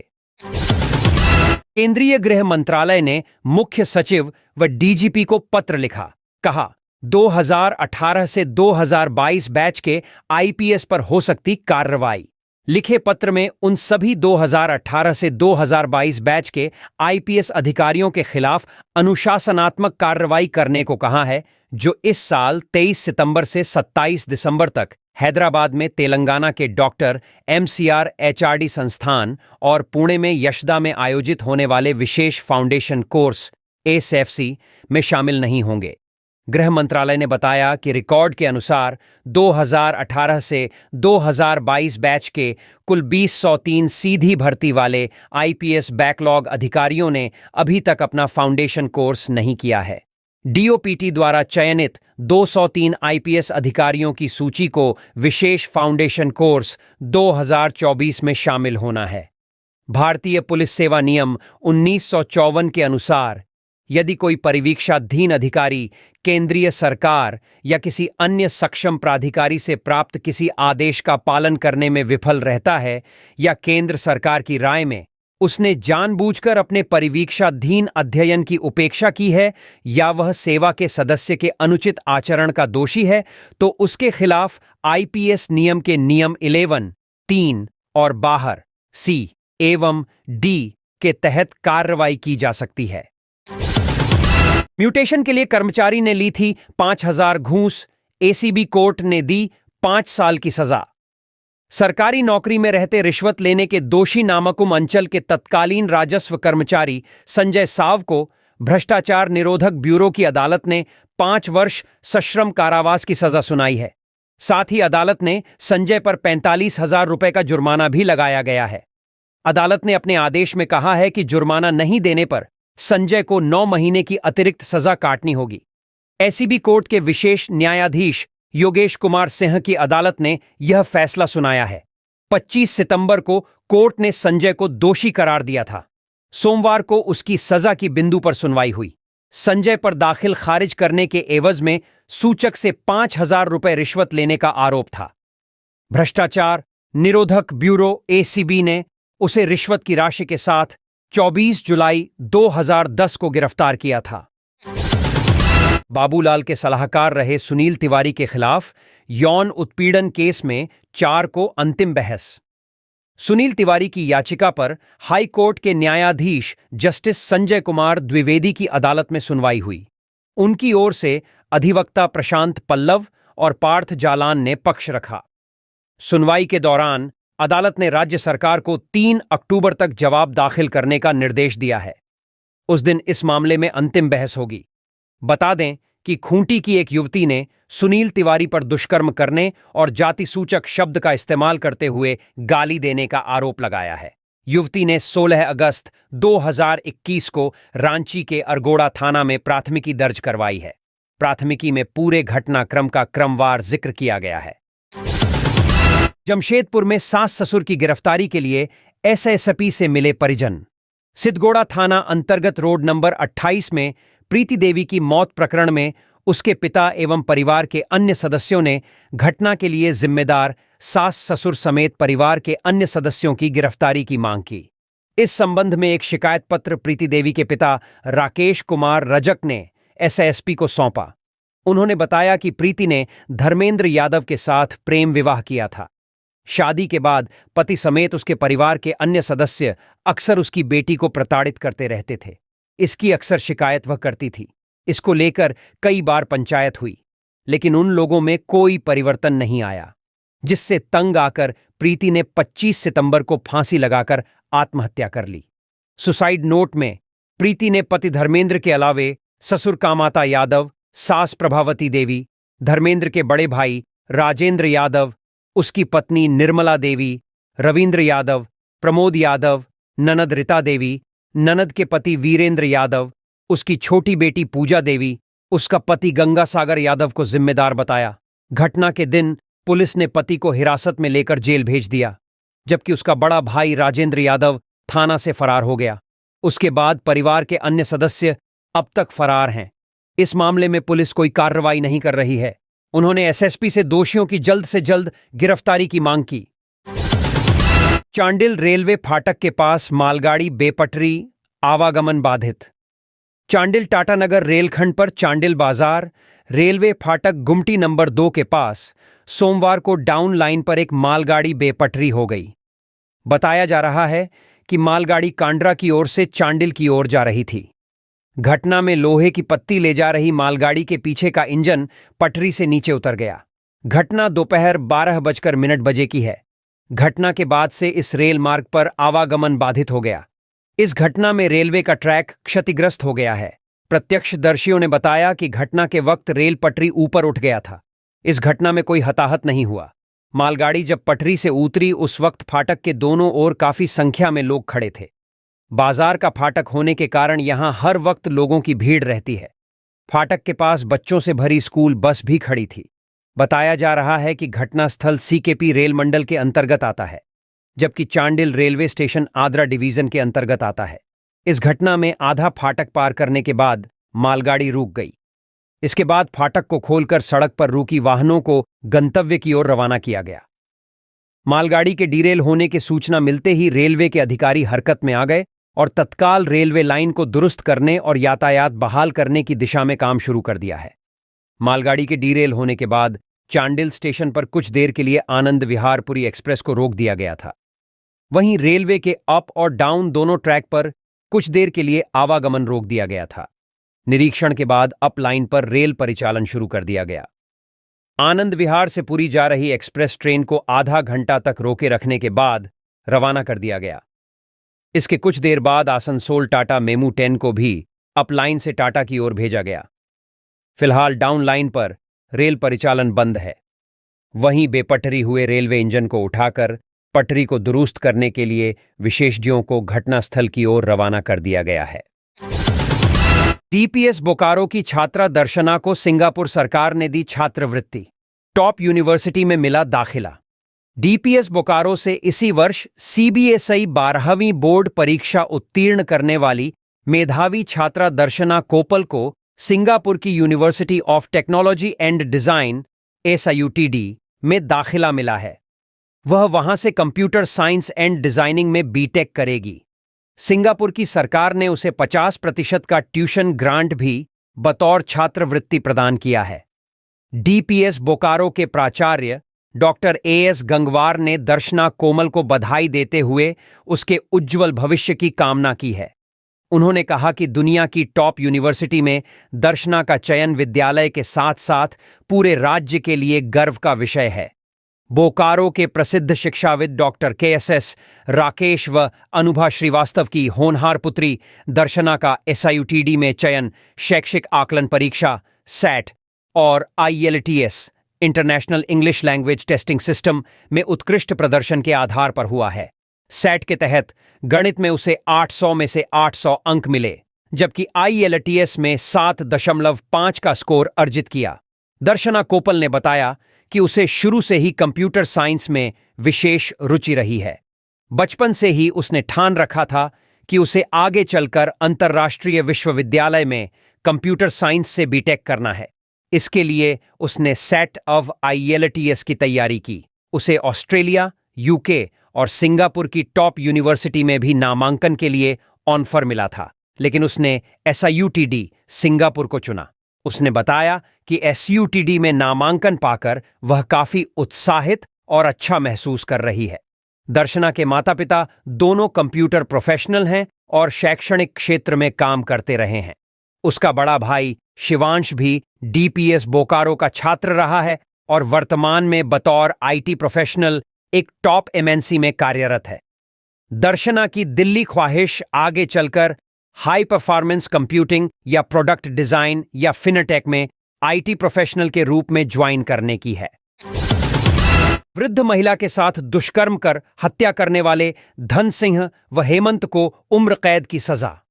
केंद्रीय गृह मंत्रालय ने मुख्य सचिव व डीजीपी को पत्र लिखा। कहा, 2018 से 2022 बैच के आईपीएस पर हो सकती कार्रवाई। लिखे पत्र में उन सभी 2018 से 2022 बैच के आईपीएस अधिकारियों के खिलाफ अनुशासनात्मक कार्रवाई करने को कहा है, जो इस साल 23 सितंबर से 27 दिसंबर तक हैदराबाद में तेलंगाना के डॉक्टर एमसीआर एचआरडी संस्थान और पुणे में यशदा में आयोजित होने वाले विशेष फाउंडेशन कोर्स एसएफसी में शामिल नहीं होंगे। गृह मंत्रालय ने बताया कि रिकॉर्ड के अनुसार 2018 से 2022 बैच के कुल 203 सीधी भर्ती वाले आईपीएस बैकलॉग अधिकारियों ने अभी तक अपना फाउंडेशन कोर्स नहीं किया है। डीओपीटी द्वारा चयनित 203 आईपीएस अधिकारियों की सूची को विशेष फाउंडेशन कोर्स 2024 में शामिल होना है। भारतीय पुलिस सेवा नियम 1954 के अनुसार यदि कोई परिवीक्षाधीन अधिकारी केंद्रीय सरकार या किसी अन्य सक्षम प्राधिकारी से प्राप्त किसी आदेश का पालन करने में विफल रहता है या केंद्र सरकार की राय में उसने जानबूझकर अपने परिवीक्षाधीन अध्ययन की उपेक्षा की है या वह सेवा के सदस्य के अनुचित आचरण का दोषी है, तो उसके खिलाफ आईपीएस नियम के नियम 11, 3 और 12 सी एवं डी के तहत कार्रवाई की जा सकती है। म्यूटेशन के लिए कर्मचारी ने ली थी 5,000 घूस, एसीबी कोर्ट ने दी 5 साल की सजा। सरकारी नौकरी में रहते रिश्वत लेने के दोषी नामकुम अंचल के तत्कालीन राजस्व कर्मचारी संजय साव को भ्रष्टाचार निरोधक ब्यूरो की अदालत ने 5 वर्ष सश्रम कारावास की सजा सुनाई है। साथ ही अदालत ने संजय पर 45,000 रुपए का जुर्माना भी लगाया गया है। अदालत ने अपने आदेश में कहा है कि जुर्माना नहीं देने पर संजय को 9 महीने की अतिरिक्त सजा काटनी होगी। एसीबी कोर्ट के विशेष न्यायाधीश योगेश कुमार सिंह की अदालत ने यह फैसला सुनाया है। 25 सितंबर को कोर्ट ने संजय को दोषी करार दिया था। सोमवार को उसकी सजा की बिंदु पर सुनवाई हुई। संजय पर दाखिल खारिज करने के एवज में सूचक से 5,000 रुपए रिश्वत लेने का आरोप था। भ्रष्टाचार निरोधक ब्यूरो एसीबी ने उसे रिश्वत की राशि के साथ 24 जुलाई 2010 को गिरफ्तार किया था। बाबूलाल के सलाहकार रहे सुनील तिवारी के खिलाफ यौन उत्पीड़न केस में 4 को अंतिम बहस। सुनील तिवारी की याचिका पर हाई कोर्ट के न्यायाधीश जस्टिस संजय कुमार द्विवेदी की अदालत में सुनवाई हुई। उनकी ओर से अधिवक्ता प्रशांत पल्लव और पार्थ जालान ने पक्ष रखा। सुनवाई के दौरान अदालत ने राज्य सरकार को 3 अक्टूबर तक जवाब दाखिल करने का निर्देश दिया है। उस दिन इस मामले में अंतिम बहस होगी। बता दें कि खूंटी की एक युवती ने सुनील तिवारी पर दुष्कर्म करने और जाति सूचक शब्द का इस्तेमाल करते हुए गाली देने का आरोप लगाया है। युवती ने 16 अगस्त 2021 को रांची के अरगोड़ा थाना में प्राथमिकी दर्ज करवाई है। प्राथमिकी में पूरे घटनाक्रम का क्रमवार जिक्र किया गया है। जमशेदपुर में सास ससुर की गिरफ्तारी के लिए एसएसपी से मिले परिजन। सिद्धगोड़ा थाना अंतर्गत रोड नंबर 28 में प्रीति देवी की मौत प्रकरण में उसके पिता एवं परिवार के अन्य सदस्यों ने घटना के लिए जिम्मेदार सास ससुर समेत परिवार के अन्य सदस्यों की गिरफ्तारी की मांग की। इस संबंध में एक शिकायत पत्र प्रीति देवी के पिता राकेश कुमार रजक ने एसएसपी को सौंपा। उन्होंने बताया कि प्रीति ने धर्मेंद्र यादव के साथ प्रेम विवाह किया था। शादी के बाद पति समेत उसके परिवार के अन्य सदस्य अक्सर उसकी बेटी को प्रताड़ित करते रहते थे। इसकी अक्सर शिकायत वह करती थी। इसको लेकर कई बार पंचायत हुई, लेकिन उन लोगों में कोई परिवर्तन नहीं आया, जिससे तंग आकर प्रीति ने 25 सितंबर को फांसी लगाकर आत्महत्या कर ली। सुसाइड नोट में प्रीति ने पति धर्मेंद्र के अलावे ससुर कामाता यादव, सास प्रभावती देवी, धर्मेंद्र के बड़े भाई राजेंद्र यादव, उसकी पत्नी निर्मला देवी, रविंद्र यादव, प्रमोद यादव, ननद रीता देवी, ननद के पति वीरेंद्र यादव, उसकी छोटी बेटी पूजा देवी, उसका पति गंगा सागर यादव को जिम्मेदार बताया। घटना के दिन पुलिस ने पति को हिरासत में लेकर जेल भेज दिया, जबकि उसका बड़ा भाई राजेंद्र यादव थाना से फरार हो गया। उसके बाद परिवार के अन्य सदस्य अब तक फरार हैं। इस मामले में पुलिस कोई कार्रवाई नहीं कर रही है। उन्होंने एसएसपी से दोषियों की जल्द से जल्द गिरफ्तारी की मांग की। चांडिल रेलवे फाटक के पास मालगाड़ी बेपटरी, आवागमन बाधित। चांडिल टाटानगर रेलखंड पर चांडिल बाजार रेलवे फाटक गुमटी नंबर 2 के पास सोमवार को डाउन लाइन पर एक मालगाड़ी बेपटरी हो गई। बताया जा रहा है कि मालगाड़ी कांड्रा की ओर से चांडिल की ओर जा रही थी। घटना में लोहे की पत्ती ले जा रही मालगाड़ी के पीछे का इंजन पटरी से नीचे उतर गया। घटना दोपहर 12:00 की है। घटना के बाद से इस रेल मार्ग पर आवागमन बाधित हो गया। इस घटना में रेलवे का ट्रैक क्षतिग्रस्त हो गया है। प्रत्यक्षदर्शियों ने बताया कि घटना के वक्त रेल पटरी ऊपर उठ गया था। इस घटना में कोई हताहत नहीं हुआ। मालगाड़ी जब पटरी से उतरी उस वक्त फाटक के दोनों ओर काफी संख्या में लोग खड़े थे। बाजार का फाटक होने के कारण यहां हर वक्त लोगों की भीड़ रहती है। फाटक के पास बच्चों से भरी स्कूल बस भी खड़ी थी। बताया जा रहा है कि घटनास्थल सीकेपी रेल मंडल के अंतर्गत आता है, जबकि Chandil railway station Adra division के अंतर्गत आता है। इस घटना में आधा फाटक पार करने के बाद मालगाड़ी रुक गई। इसके बाद फाटक को खोलकर सड़क पर रुकी वाहनों को गंतव्य की ओर रवाना किया गया। मालगाड़ी के डीरेल होने की सूचना मिलते ही रेलवे के अधिकारी हरकत में आ गए और तत्काल रेलवे लाइन को दुरुस्त करने और यातायात बहाल करने की दिशा में काम शुरू कर दिया है। मालगाड़ी के डीरेल होने के बाद चांडिल स्टेशन पर कुछ देर के लिए आनंद विहारपुरी एक्सप्रेस को रोक दिया गया था। वहीं रेलवे के अप और डाउन दोनों ट्रैक पर कुछ देर के लिए आवागमन रोक दिया गया था। निरीक्षण के बाद अप लाइन पर रेल परिचालन शुरू कर दिया गया। आनंद विहार से पुरी जा रही एक्सप्रेस ट्रेन को आधा घंटा तक रोके रखने के बाद रवाना कर दिया गया। इसके कुछ देर बाद आसनसोल टाटा मेमू 10 को भी अप लाइन से टाटा की ओर भेजा गया। फिलहाल डाउन लाइन पर रेल परिचालन बंद है। वहीं बेपटरी हुए रेलवे इंजन को उठाकर पटरी को दुरुस्त करने के लिए विशेषज्ञों को घटनास्थल की ओर रवाना कर दिया गया है। डीपीएस बोकारो की छात्रा दर्शना को सिंगापुर सरकार ने दी छात्रवृत्ति। टॉप यूनिवर्सिटी में मिला दाखिला। डीपीएस बोकारो से इसी वर्ष सीबीएसई 12वीं बोर्ड परीक्षा उत्तीर्ण करने वाली मेधावी छात्रा दर्शना कोपल को सिंगापुर की university of technology and design SIUTD में दाखिला मिला है। वह वहां से कंप्यूटर साइंस एंड डिजाइनिंग में बीटेक करेगी। सिंगापुर की सरकार ने उसे 50% का ट्यूशन ग्रांट भी बतौर छात्रवृत्ति प्रदान किया है। डीपीएस बोकारो के प्राचार्य डॉक्टर एएस गंगवार ने दर्शना कोमल को बधाई देते हुए उसके उज्जवल भविष्य की कामना की है। उन्होंने कहा कि दुनिया की टॉप यूनिवर्सिटी में दर्शना का चयन विद्यालय के साथ साथ पूरे राज्य के लिए गर्व का विषय है। बोकारो के प्रसिद्ध शिक्षाविद डॉक्टर केएसएस राकेश व अनुभा श्रीवास्तव की होनहार पुत्री दर्शना का एसआईयूटीडी में चयन शैक्षिक आकलन परीक्षा सैट और IELTS international English language testing system में उत्कृष्ट प्रदर्शन के आधार पर हुआ है। सैट के तहत गणित में उसे 800 में से 800 अंक मिले, जबकि आईएलटीएस में 7.5 का स्कोर अर्जित किया। दर्शना कोपल ने बताया कि उसे शुरू से ही कंप्यूटर साइंस में विशेष रुचि रही है। बचपन से ही उसने ठान रखा था कि उसे आगे चलकर अंतर्राष्ट्रीय विश्वविद्यालय में कंप्यूटर साइंस से बीटेक करना है। इसके लिए उसने सेट ऑफ आईएलटीएस की तैयारी की। उसे ऑस्ट्रेलिया, यूके और सिंगापुर की टॉप यूनिवर्सिटी में भी नामांकन के लिए ऑफर मिला था, लेकिन उसने एसआईयूटीडी सिंगापुर को चुना। उसने बताया कि एसयूटीडी में नामांकन पाकर वह काफी उत्साहित और अच्छा महसूस कर रही है। दर्शना के माता-पिता दोनों कंप्यूटर प्रोफेशनल हैं और शैक्षणिक क्षेत्र में काम करते रहे हैं। उसका बड़ा भाई शिवांश भी डीपीएस बोकारो का छात्र रहा है और वर्तमान में बतौर आईटी प्रोफेशनल एक टॉप एमएनसी में कार्यरत है। दर्शना की दिल्ली ख्वाहिश आगे चलकर हाई परफॉर्मेंस कंप्यूटिंग या प्रोडक्ट डिजाइन या फिनटेक में आईटी प्रोफेशनल के रूप में ज्वाइन करने की है। वृद्ध महिला के साथ दुष्कर्म कर हत्या करने वाले धन सिंह व हेमंत को उम्र कैद की सजा।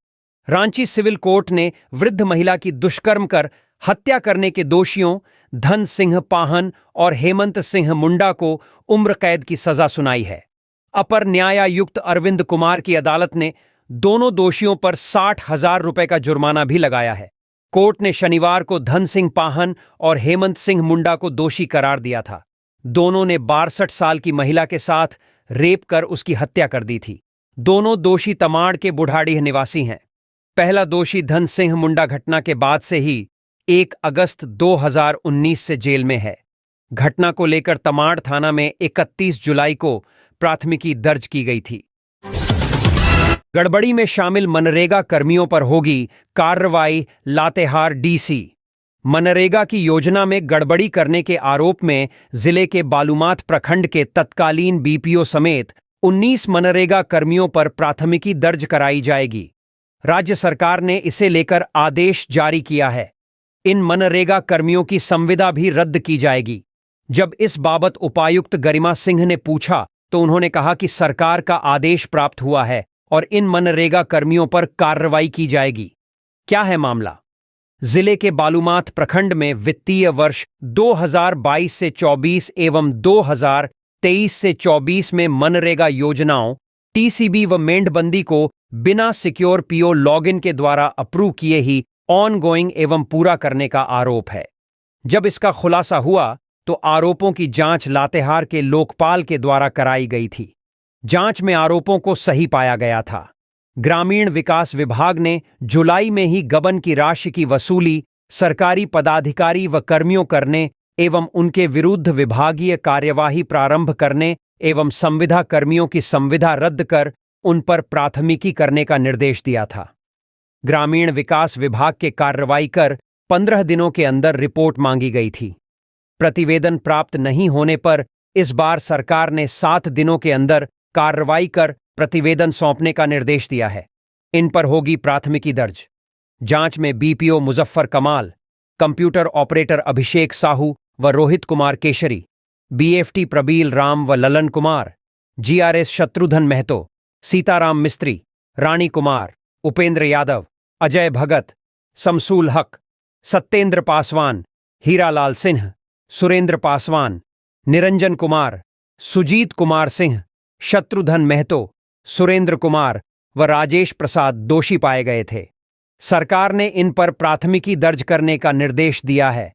रांची सिविल कोर्ट ने वृद्ध महिला की दुष्कर्म कर हत्या करने के दोषियों धन सिंह पाहन और हेमंत सिंह मुंडा को उम्र कैद की सजा सुनाई है। अपर न्यायायुक्त अरविंद कुमार की अदालत ने दोनों दोषियों पर 60,000 रुपए का जुर्माना भी लगाया है। कोर्ट ने शनिवार को धन सिंह पाहन और हेमंत सिंह मुंडा को दोषी करार दिया था। दोनों ने 62 साल की महिला के साथ रेप कर उसकी हत्या कर दी थी। दोनों दोषी तमाड़ के बुढ़ाडीह निवासी हैं। पहला दोषी धन सिंह मुंडा घटना के बाद से ही 1 अगस्त 2019 से जेल में है। घटना को लेकर तमाड़ थाना में 31 जुलाई को प्राथमिकी दर्ज की गई थी। गड़बड़ी में शामिल मनरेगा कर्मियों पर होगी कार्रवाई, लातेहार डीसी। मनरेगा की योजना में गड़बड़ी करने के आरोप में जिले के बालूमाथ प्रखंड के तत्कालीन बीपीओ समेत 19 मनरेगा कर्मियों पर प्राथमिकी दर्ज कराई जाएगी। राज्य सरकार ने इसे लेकर आदेश जारी किया है। इन मनरेगा कर्मियों की संविदा भी रद्द की जाएगी। जब इस बाबत उपायुक्त गरिमा सिंह ने पूछा तो उन्होंने कहा कि सरकार का आदेश प्राप्त हुआ है और इन मनरेगा कर्मियों पर कार्रवाई की जाएगी। क्या है मामला? जिले के बालूमाथ प्रखंड में वित्तीय वर्ष 2022 से 24 एवं 2023 से 24 में मनरेगा योजनाओं टीसीबी व मेंढबंदी को बिना सिक्योर पीओ लॉगिन के द्वारा अप्रूव किए ही ऑनगोइंग एवं पूरा करने का आरोप है। जब इसका खुलासा हुआ तो आरोपों की जांच लातेहार के लोकपाल के द्वारा कराई गई थी। जांच में आरोपों को सही पाया गया था। ग्रामीण विकास विभाग ने जुलाई में ही गबन की राशि की वसूली सरकारी पदाधिकारी व कर्मियों करने एवं उनके विरुद्ध विभागीय कार्यवाही प्रारंभ करने एवं संविदा कर्मियों की संविदा रद्द कर उन पर प्राथमिकी करने का निर्देश दिया था। ग्रामीण विकास विभाग के कार्रवाई कर 15 दिनों के अंदर रिपोर्ट मांगी गई थी। प्रतिवेदन प्राप्त नहीं होने पर इस बार सरकार ने 7 दिनों के अंदर कार्रवाई कर प्रतिवेदन सौंपने का निर्देश दिया है। इन पर होगी प्राथमिकी दर्ज। जांच में बीपीओ मुजफ्फर कमाल, कंप्यूटर ऑपरेटर अभिषेक साहू व रोहित कुमार केशरी, बीएफटी प्रबील राम व ललन कुमार, जीआरएस शत्रुघ्न महतो, सीताराम मिस्त्री, रानी कुमार, उपेंद्र यादव, अजय भगत, शमसूल हक, सत्येंद्र पासवान, हीरालाल सिंह, सुरेंद्र पासवान, निरंजन कुमार, सुजीत कुमार सिंह, शत्रुघ्न महतो, सुरेंद्र कुमार व राजेश प्रसाद दोषी पाए गए थे। सरकार ने इन पर प्राथमिकी दर्ज करने का निर्देश दिया है।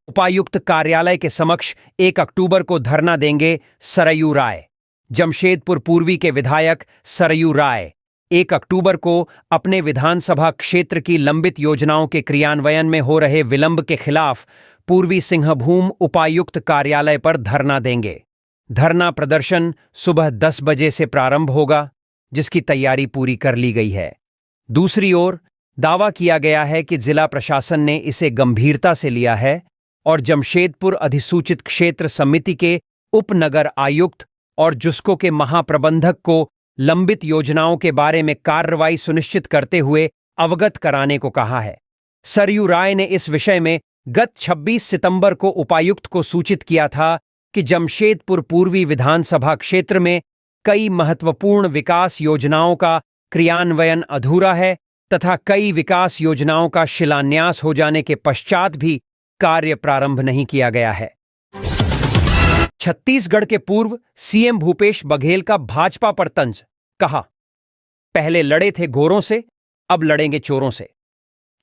उपायुक्त कार्यालय के समक्ष 1 अक्टूबर को धरना देंगे सरयू राय। जमशेदपुर पूर्वी के विधायक सरयू राय 1 अक्टूबर को अपने विधानसभा क्षेत्र की लंबित योजनाओं के क्रियान्वयन में हो रहे विलंब के खिलाफ पूर्वी सिंहभूम उपायुक्त कार्यालय पर धरना देंगे। धरना प्रदर्शन सुबह 10 बजे से प्रारंभ होगा, जिसकी तैयारी पूरी कर ली गई है। दूसरी ओर दावा किया गया है कि जिला प्रशासन ने इसे गंभीरता से लिया है और जमशेदपुर अधिसूचित क्षेत्र समिति के उपनगर आयुक्त और जुस्को के महाप्रबंधक को लंबित योजनाओं के बारे में कार्रवाई सुनिश्चित करते हुए अवगत कराने को कहा है। सरयू राय ने इस विषय में गत 26 सितंबर को उपायुक्त को सूचित किया था कि जमशेदपुर पूर्वी विधानसभा क्षेत्र में कई महत्वपूर्ण विकास योजनाओं का क्रियान्वयन अधूरा है तथा कई विकास योजनाओं का शिलान्यास हो जाने के पश्चात भी कार्य प्रारंभ नहीं किया गया है। छत्तीसगढ़ के पूर्व सीएम भूपेश बघेल का भाजपा पर तंज, कहा, पहले लड़े थे गोरों से, अब लड़ेंगे चोरों से।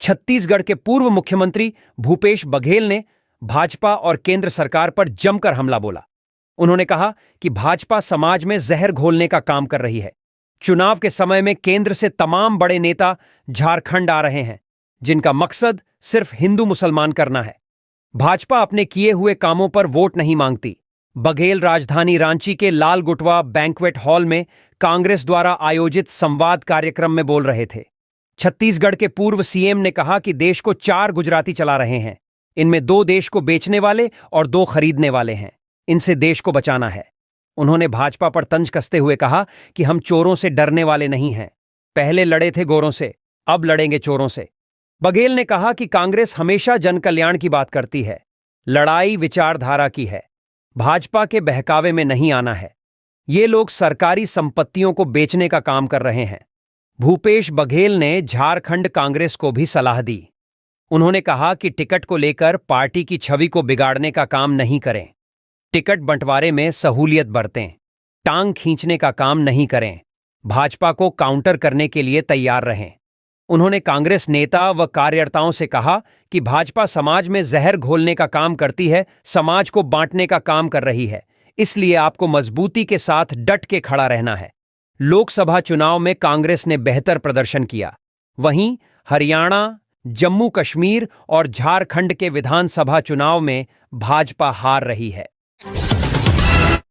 छत्तीसगढ़ के पूर्व मुख्यमंत्री भूपेश बघेल ने भाजपा और केंद्र सरकार पर जमकर हमला बोला। उन्होंने कहा कि भाजपा समाज में जहर घोलने का काम कर रही है। चुनाव के समय में केंद्र से तमाम बड़े नेता झारखंड आ रहे हैं, जिनका मकसद सिर्फ हिंदू मुसलमान करना है। भाजपा अपने किए हुए कामों पर वोट नहीं मांगती। बघेल राजधानी रांची के लाल गुटवा बैंक्वेट हॉल में कांग्रेस द्वारा आयोजित संवाद कार्यक्रम में बोल रहे थे। छत्तीसगढ़ के पूर्व सीएम ने कहा कि देश को 4 गुजराती चला रहे हैं। इनमें 2 देश को बेचने वाले और 2 खरीदने वाले हैं। इनसे देश को बचाना है। उन्होंने भाजपा पर तंज कसते हुए कहा कि हम चोरों से डरने वाले नहीं हैं। पहले लड़े थे गोरों से, अब लड़ेंगे चोरों से। बघेल ने कहा कि कांग्रेस हमेशा जनकल्याण की बात करती है। लड़ाई विचारधारा की है। भाजपा के बहकावे में नहीं आना है। ये लोग सरकारी संपत्तियों को बेचने का काम कर रहे हैं। भूपेश बघेल ने झारखंड कांग्रेस को भी सलाह दी। उन्होंने कहा कि टिकट को लेकर पार्टी की छवि को बिगाड़ने का काम नहीं करें। टिकट बंटवारे में सहूलियत बरतें। टांग खींचने का काम नहीं करें। भाजपा को काउंटर करने के लिए तैयार रहें। उन्होंने कांग्रेस नेता व कार्यकर्ताओं से कहा कि भाजपा समाज में जहर घोलने का काम करती है, समाज को बांटने का काम कर रही है। इसलिए आपको मजबूती के साथ डट के खड़ा रहना है। लोकसभा चुनाव में कांग्रेस ने बेहतर प्रदर्शन किया। वहीं हरियाणा, जम्मू कश्मीर और झारखंड के विधानसभा चुनाव में भाजपा हार रही है।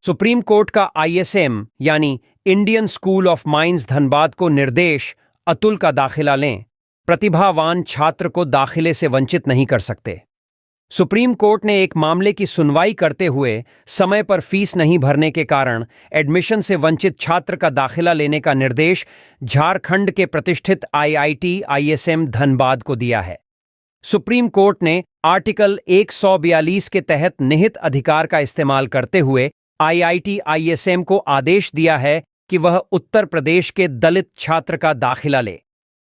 सुप्रीम कोर्ट का आईएसएम यानी Indian school of mines Dhanbad को निर्देश, अतुल का दाखिला लें। प्रतिभावान छात्र को दाखिले से वंचित नहीं कर सकते। सुप्रीम कोर्ट ने एक मामले की सुनवाई करते हुए समय पर फीस नहीं भरने के कारण एडमिशन से वंचित छात्र का दाखिला लेने का निर्देश झारखंड के प्रतिष्ठित आईआईटी आईएसएम धनबाद को दिया है। सुप्रीम कोर्ट ने आर्टिकल 142 के तहत निहित अधिकार का इस्तेमाल करते हुए आईआईटी आईएसएम को आदेश दिया है कि वह उत्तर प्रदेश के दलित छात्र का दाखिला ले।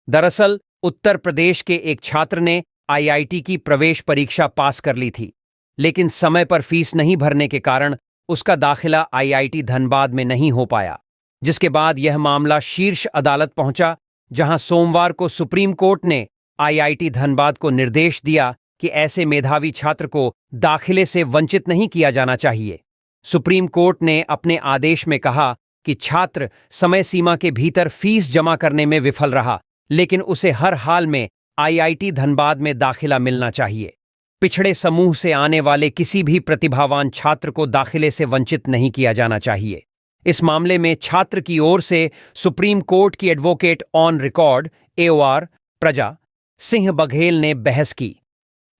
दरअसल उत्तर प्रदेश के एक छात्र ने आईआईटी की प्रवेश परीक्षा पास कर ली थी, लेकिन समय पर फीस नहीं भरने के कारण उसका दाखिला आईआईटी धनबाद में नहीं हो पाया, जिसके बाद यह मामला शीर्ष अदालत पहुंचा, जहां सोमवार को सुप्रीम कोर्ट ने आईआईटी धनबाद को निर्देश दिया कि ऐसे मेधावी छात्र को दाखिले से वंचित नहीं किया जाना चाहिए। सुप्रीम कोर्ट ने अपने आदेश में कहा कि छात्र समय सीमा के भीतर फीस जमा करने में विफल रहा, लेकिन उसे हर हाल में आईआईटी धनबाद में दाखिला मिलना चाहिए। पिछड़े समूह से आने वाले किसी भी प्रतिभावान छात्र को दाखिले से वंचित नहीं किया जाना चाहिए। इस मामले में छात्र की ओर से सुप्रीम कोर्ट की एडवोकेट ऑन रिकॉर्ड एओआर प्रजा सिंह बघेल ने बहस की।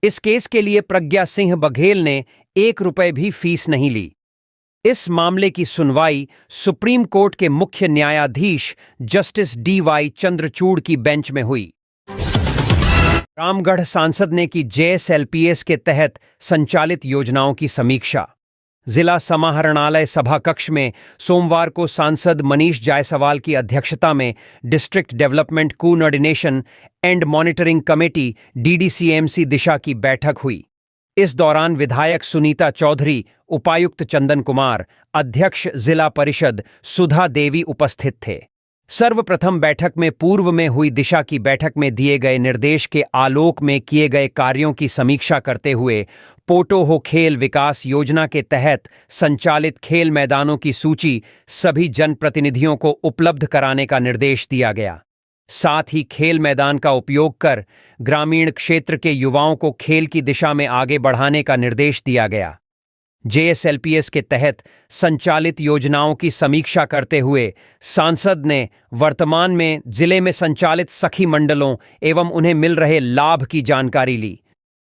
इस केस के लिए प्रज्ञा सिंह बघेल ने 1 रुपए भी फीस नहीं ली। इस मामले की सुनवाई सुप्रीम कोर्ट के मुख्य न्यायाधीश जस्टिस डीवाई चंद्रचूड़ की बेंच में हुई। रामगढ़ सांसद ने की जेएसएलपीएस के तहत संचालित योजनाओं की समीक्षा। जिला समाहरणालय सभा कक्ष में सोमवार को सांसद मनीष जायसवाल की अध्यक्षता में district development coordination and monitoring committee DDCMC Disha की बैठक हुई। इस दौरान विधायक सुनीता चौधरी, उपायुक्त चंदन कुमार, अध्यक्ष जिला परिषद सुधा देवी उपस्थित थे। सर्वप्रथम बैठक में पूर्व में हुई दिशा की बैठक में दिए गए निर्देश के आलोक में किए गए कार्यों की समीक्षा करते हुए पोटो हो खेल विकास योजना के तहत संचालित खेल मैदानों की सूची सभी जनप्रतिनिधियों को उपलब्ध कराने का निर्देश दिया गया। साथ ही खेल मैदान का उपयोग कर ग्रामीण क्षेत्र के युवाओं को खेल की दिशा में आगे बढ़ाने का निर्देश दिया गया। जेएसएलपीएस के तहत संचालित योजनाओं की समीक्षा करते हुए सांसद ने वर्तमान में जिले में संचालित सखी मंडलों एवं उन्हें मिल रहे लाभ की जानकारी ली।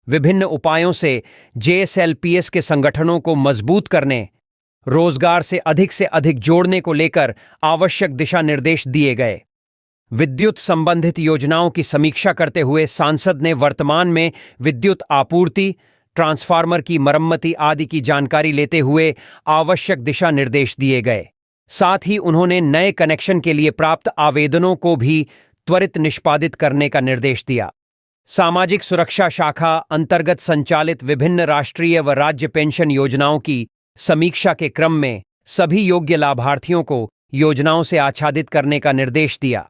विभिन्न उपायों से जेएसएलपीएस के संगठनों को मजबूत करने, रोजगार से अधिक जोड़ने को लेकर आवश्यक दिशा निर्देश दिए गए। विद्युत संबंधित योजनाओं की समीक्षा करते हुए सांसद ने वर्तमान में विद्युत आपूर्ति, ट्रांसफार्मर की मरम्मति आदि की जानकारी लेते हुए आवश्यक दिशा निर्देश दिए गए। साथ ही उन्होंने नए कनेक्शन के लिए प्राप्त आवेदनों को भी त्वरित निष्पादित करने का निर्देश दिया। सामाजिक सुरक्षा शाखा अंतर्गत संचालित विभिन्न राष्ट्रीय व राज्य पेंशन योजनाओं की समीक्षा के क्रम में सभी योग्य लाभार्थियों को योजनाओं से आच्छादित करने का निर्देश दिया।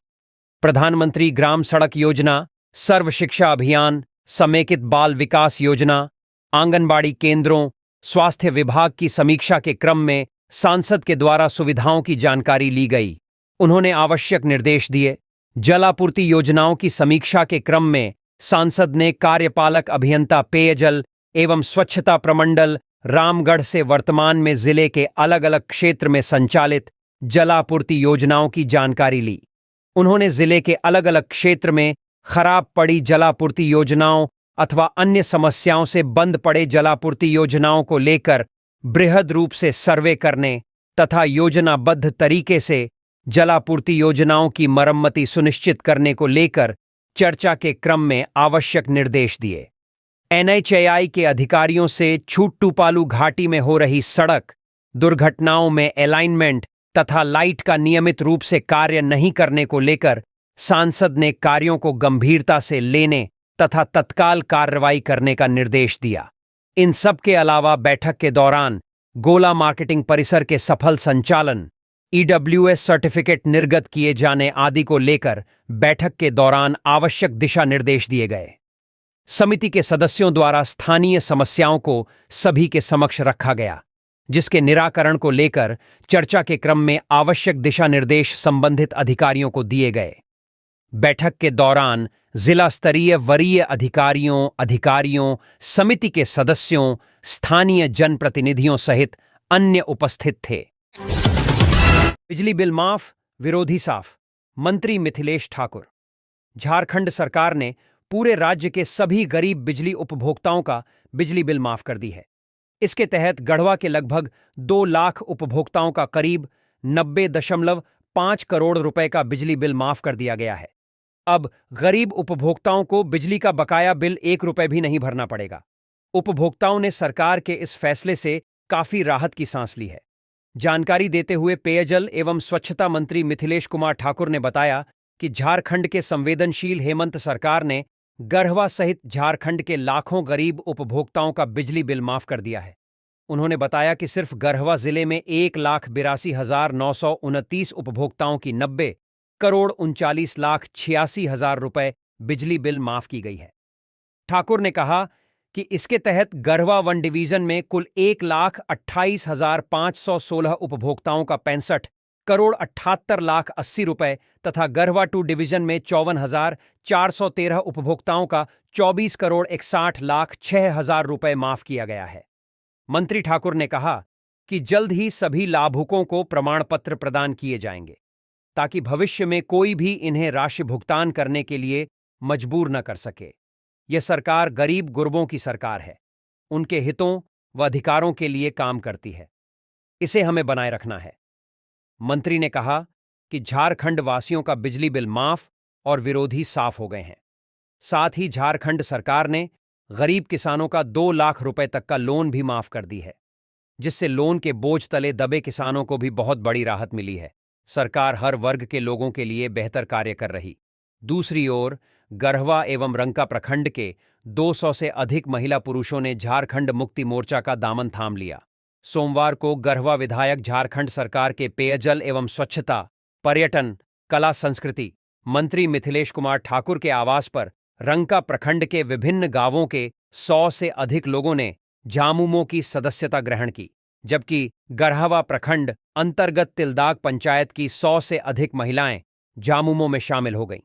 प्रधानमंत्री ग्राम सड़क योजना, सर्व शिक्षा अभियान, समेकित बाल विकास योजना, आंगनबाड़ी केंद्रों, स्वास्थ्य विभाग की समीक्षा के क्रम में सांसद के द्वारा सुविधाओं की जानकारी ली गई। उन्होंने आवश्यक निर्देश दिए। जलापूर्ति योजनाओं की समीक्षा के क्रम में सांसद ने कार्यपालक अभियंता पेयजल एवं स्वच्छता प्रमंडल रामगढ़ से वर्तमान में जिले के अलग अलग क्षेत्र में संचालित जलापूर्ति योजनाओं की जानकारी ली। उन्होंने जिले के अलग अलग क्षेत्र में खराब पड़ी जलापूर्ति योजनाओं अथवा अन्य समस्याओं से बंद पड़े जलापूर्ति योजनाओं को लेकर बृहद रूप से सर्वे करने तथा योजनाबद्ध तरीके से जलापूर्ति योजनाओं की मरम्मति सुनिश्चित करने को लेकर चर्चा के क्रम में आवश्यक निर्देश दिए। एनएचएआई के अधिकारियों से छूटूपालू घाटी में हो रही सड़क दुर्घटनाओं में अलाइनमेंट तथा लाइट का नियमित रूप से कार्य नहीं करने को लेकर सांसद ने कार्यों को गंभीरता से लेने तथा तत्काल कार्रवाई करने का निर्देश दिया। इन सब के अलावा बैठक के दौरान गोला मार्केटिंग परिसर के सफल संचालन, ईडब्ल्यूएस सर्टिफिकेट निर्गत किए जाने आदि को लेकर बैठक के दौरान आवश्यक दिशा निर्देश दिए गए। समिति के सदस्यों द्वारा स्थानीय समस्याओं को सभी के समक्ष रखा गया, जिसके निराकरण को लेकर चर्चा के क्रम में आवश्यक दिशा निर्देश संबंधित अधिकारियों को दिए गए। बैठक के दौरान जिला स्तरीय वरीय अधिकारियों, समिति के सदस्यों, स्थानीय जनप्रतिनिधियों सहित अन्य उपस्थित थे। बिजली बिल माफ, विरोधी साफ। मंत्री मिथिलेश ठाकुर। झारखंड सरकार ने पूरे राज्य के सभी गरीब बिजली उपभोक्ताओं का बिजली बिल माफ कर दी है। इसके तहत गढ़वा के लगभग 2 लाख उपभोक्ताओं का करीब 90.5 करोड़ रुपए का बिजली बिल माफ कर दिया गया है। अब गरीब उपभोक्ताओं को बिजली का बकाया बिल 1 रुपए भी नहीं भरना पड़ेगा। उपभोक्ताओं ने सरकार के इस फैसले से काफी राहत की सांस ली है। जानकारी देते हुए पेयजल एवं स्वच्छता मंत्री मिथिलेश कुमार ठाकुर ने बताया कि झारखंड के संवेदनशील हेमंत सरकार ने गढ़वा सहित झारखंड के लाखों गरीब उपभोक्ताओं का बिजली बिल माफ कर दिया है। उन्होंने बताया कि सिर्फ गढ़वा जिले में 1,82,929 उपभोक्ताओं की 90,39,86,000 रुपए बिजली बिल माफ की गई है। ठाकुर ने कहा कि इसके तहत गढ़वा 1 डिवीजन में कुल 1,28,516 उपभोक्ताओं का 65,78,80,00,000 रुपए तथा गढ़वा 2 डिवीजन में 54,413 उपभोक्ताओं का 24,61,06,000 रुपए माफ किया गया है। मंत्री ठाकुर ने कहा कि जल्द ही सभी लाभुकों को प्रमाण पत्र प्रदान किए जाएंगे ताकि भविष्य में कोई भी इन्हें राशि भुगतान करने के लिए मजबूर न कर सके। यह सरकार गरीब गुरबों की सरकार है, उनके हितों व अधिकारों के लिए काम करती है। इसे हमें बनाए रखना है। मंत्री ने कहा कि झारखंड वासियों का बिजली बिल माफ और विरोधी साफ हो गए हैं। साथ ही झारखंड सरकार ने गरीब किसानों का 2 लाख रुपए तक का लोन भी माफ कर दी है, जिससे लोन के बोझ तले दबे किसानों को भी बहुत बड़ी राहत मिली है। सरकार हर वर्ग के लोगों के लिए बेहतर कार्य कर रही। दूसरी ओर गढ़वा एवं रंका प्रखंड के 200 से अधिक महिला पुरुषों ने झारखंड मुक्ति मोर्चा का दामन थाम लिया। सोमवार को गढ़वा विधायक झारखंड सरकार के पेयजल एवं स्वच्छता, पर्यटन, कला संस्कृति मंत्री मिथिलेश कुमार ठाकुर के आवास पर रंका प्रखंड के विभिन्न गांवों के 100 से अधिक लोगों ने झामुमो की सदस्यता ग्रहण की, जबकि गढ़वा प्रखंड अंतर्गत तिलदाग पंचायत की 100 से अधिक महिलाएं झामुमो में शामिल हो गईं।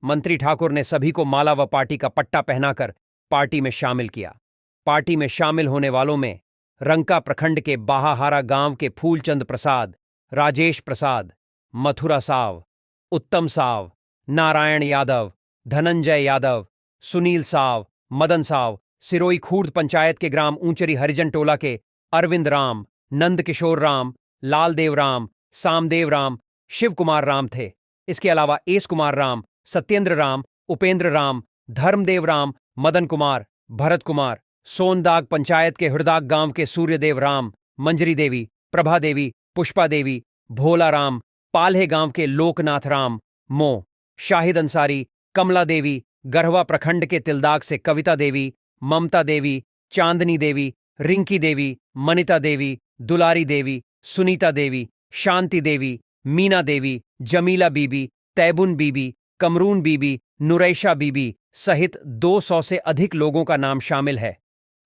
मंत्री ठाकुर ने सभी को माला व पार्टी का पट्टा पहनाकर पार्टी में शामिल किया। पार्टी में शामिल होने वालों में रंका प्रखंड के बाहाहारा गांव के फूलचंद प्रसाद, राजेश प्रसाद, मथुरा साव, उत्तम साव, नारायण यादव, धनंजय यादव, सुनील साव, मदन साव, सिरोई खूर्द पंचायत के ग्राम ऊंचरी हरिजन टोला के अरविंद राम, नंद किशोर राम, लालदेव राम, सामदेव राम, शिव कुमार राम थे। इसके अलावा एस कुमार राम, सत्येंद्र राम, उपेंद्र राम, धर्मदेव राम, मदन कुमार, भरत कुमार, सोनदाग पंचायत के हृदाग गांव के सूर्यदेव राम, मंजरी देवी, प्रभा देवी, पुष्पा देवी, भोला राम, पाल्हे गांव के लोकनाथ राम, मो, शाहिद अंसारी, कमला देवी, गढ़वा प्रखंड के तिलदाग से कविता देवी, ममता देवी, चांदनी देवी, रिंकी देवी, मनिता देवी, दुलारी देवी, सुनीता देवी, शांति देवी, मीना देवी, जमीला बीबी, तैबुन बीबी, कमरून बीबी, नुरैशा बीबी सहित 200 से अधिक लोगों का नाम शामिल है।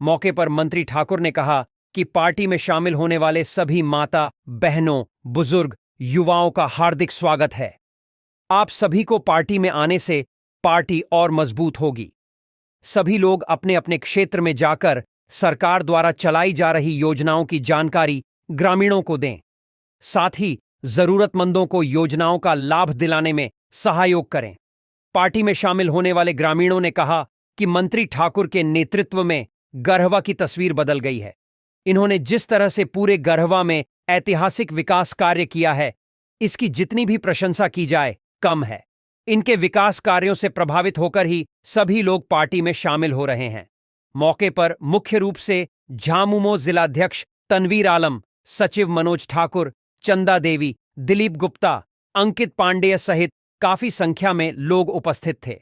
मौके पर मंत्री ठाकुर ने कहा कि पार्टी में शामिल होने वाले सभी माता, बहनों, बुजुर्ग, युवाओं का हार्दिक स्वागत है। आप सभी को पार्टी में आने से पार्टी और मजबूत होगी। सभी लोग अपने अपने क्षेत्र में जाकर सरकार द्वारा चलाई जा रही योजनाओं की जानकारी ग्रामीणों को दें। साथ ही जरूरतमंदों को योजनाओं का लाभ दिलाने में सहयोग करें। पार्टी में शामिल होने वाले ग्रामीणों ने कहा कि मंत्री ठाकुर के नेतृत्व में गढ़वा की तस्वीर बदल गई है। इन्होंने जिस तरह से पूरे गढ़वा में ऐतिहासिक विकास कार्य किया है, इसकी जितनी भी प्रशंसा की जाए कम है। इनके विकास कार्यों से प्रभावित होकर ही सभी लोग पार्टी में शामिल हो रहे हैं। मौके पर मुख्य रूप से झामुमो जिलाध्यक्ष तनवीर आलम, सचिव मनोज ठाकुर, चंदा देवी, दिलीप गुप्ता, अंकित पांडेय सहित काफी संख्या में लोग उपस्थित थे।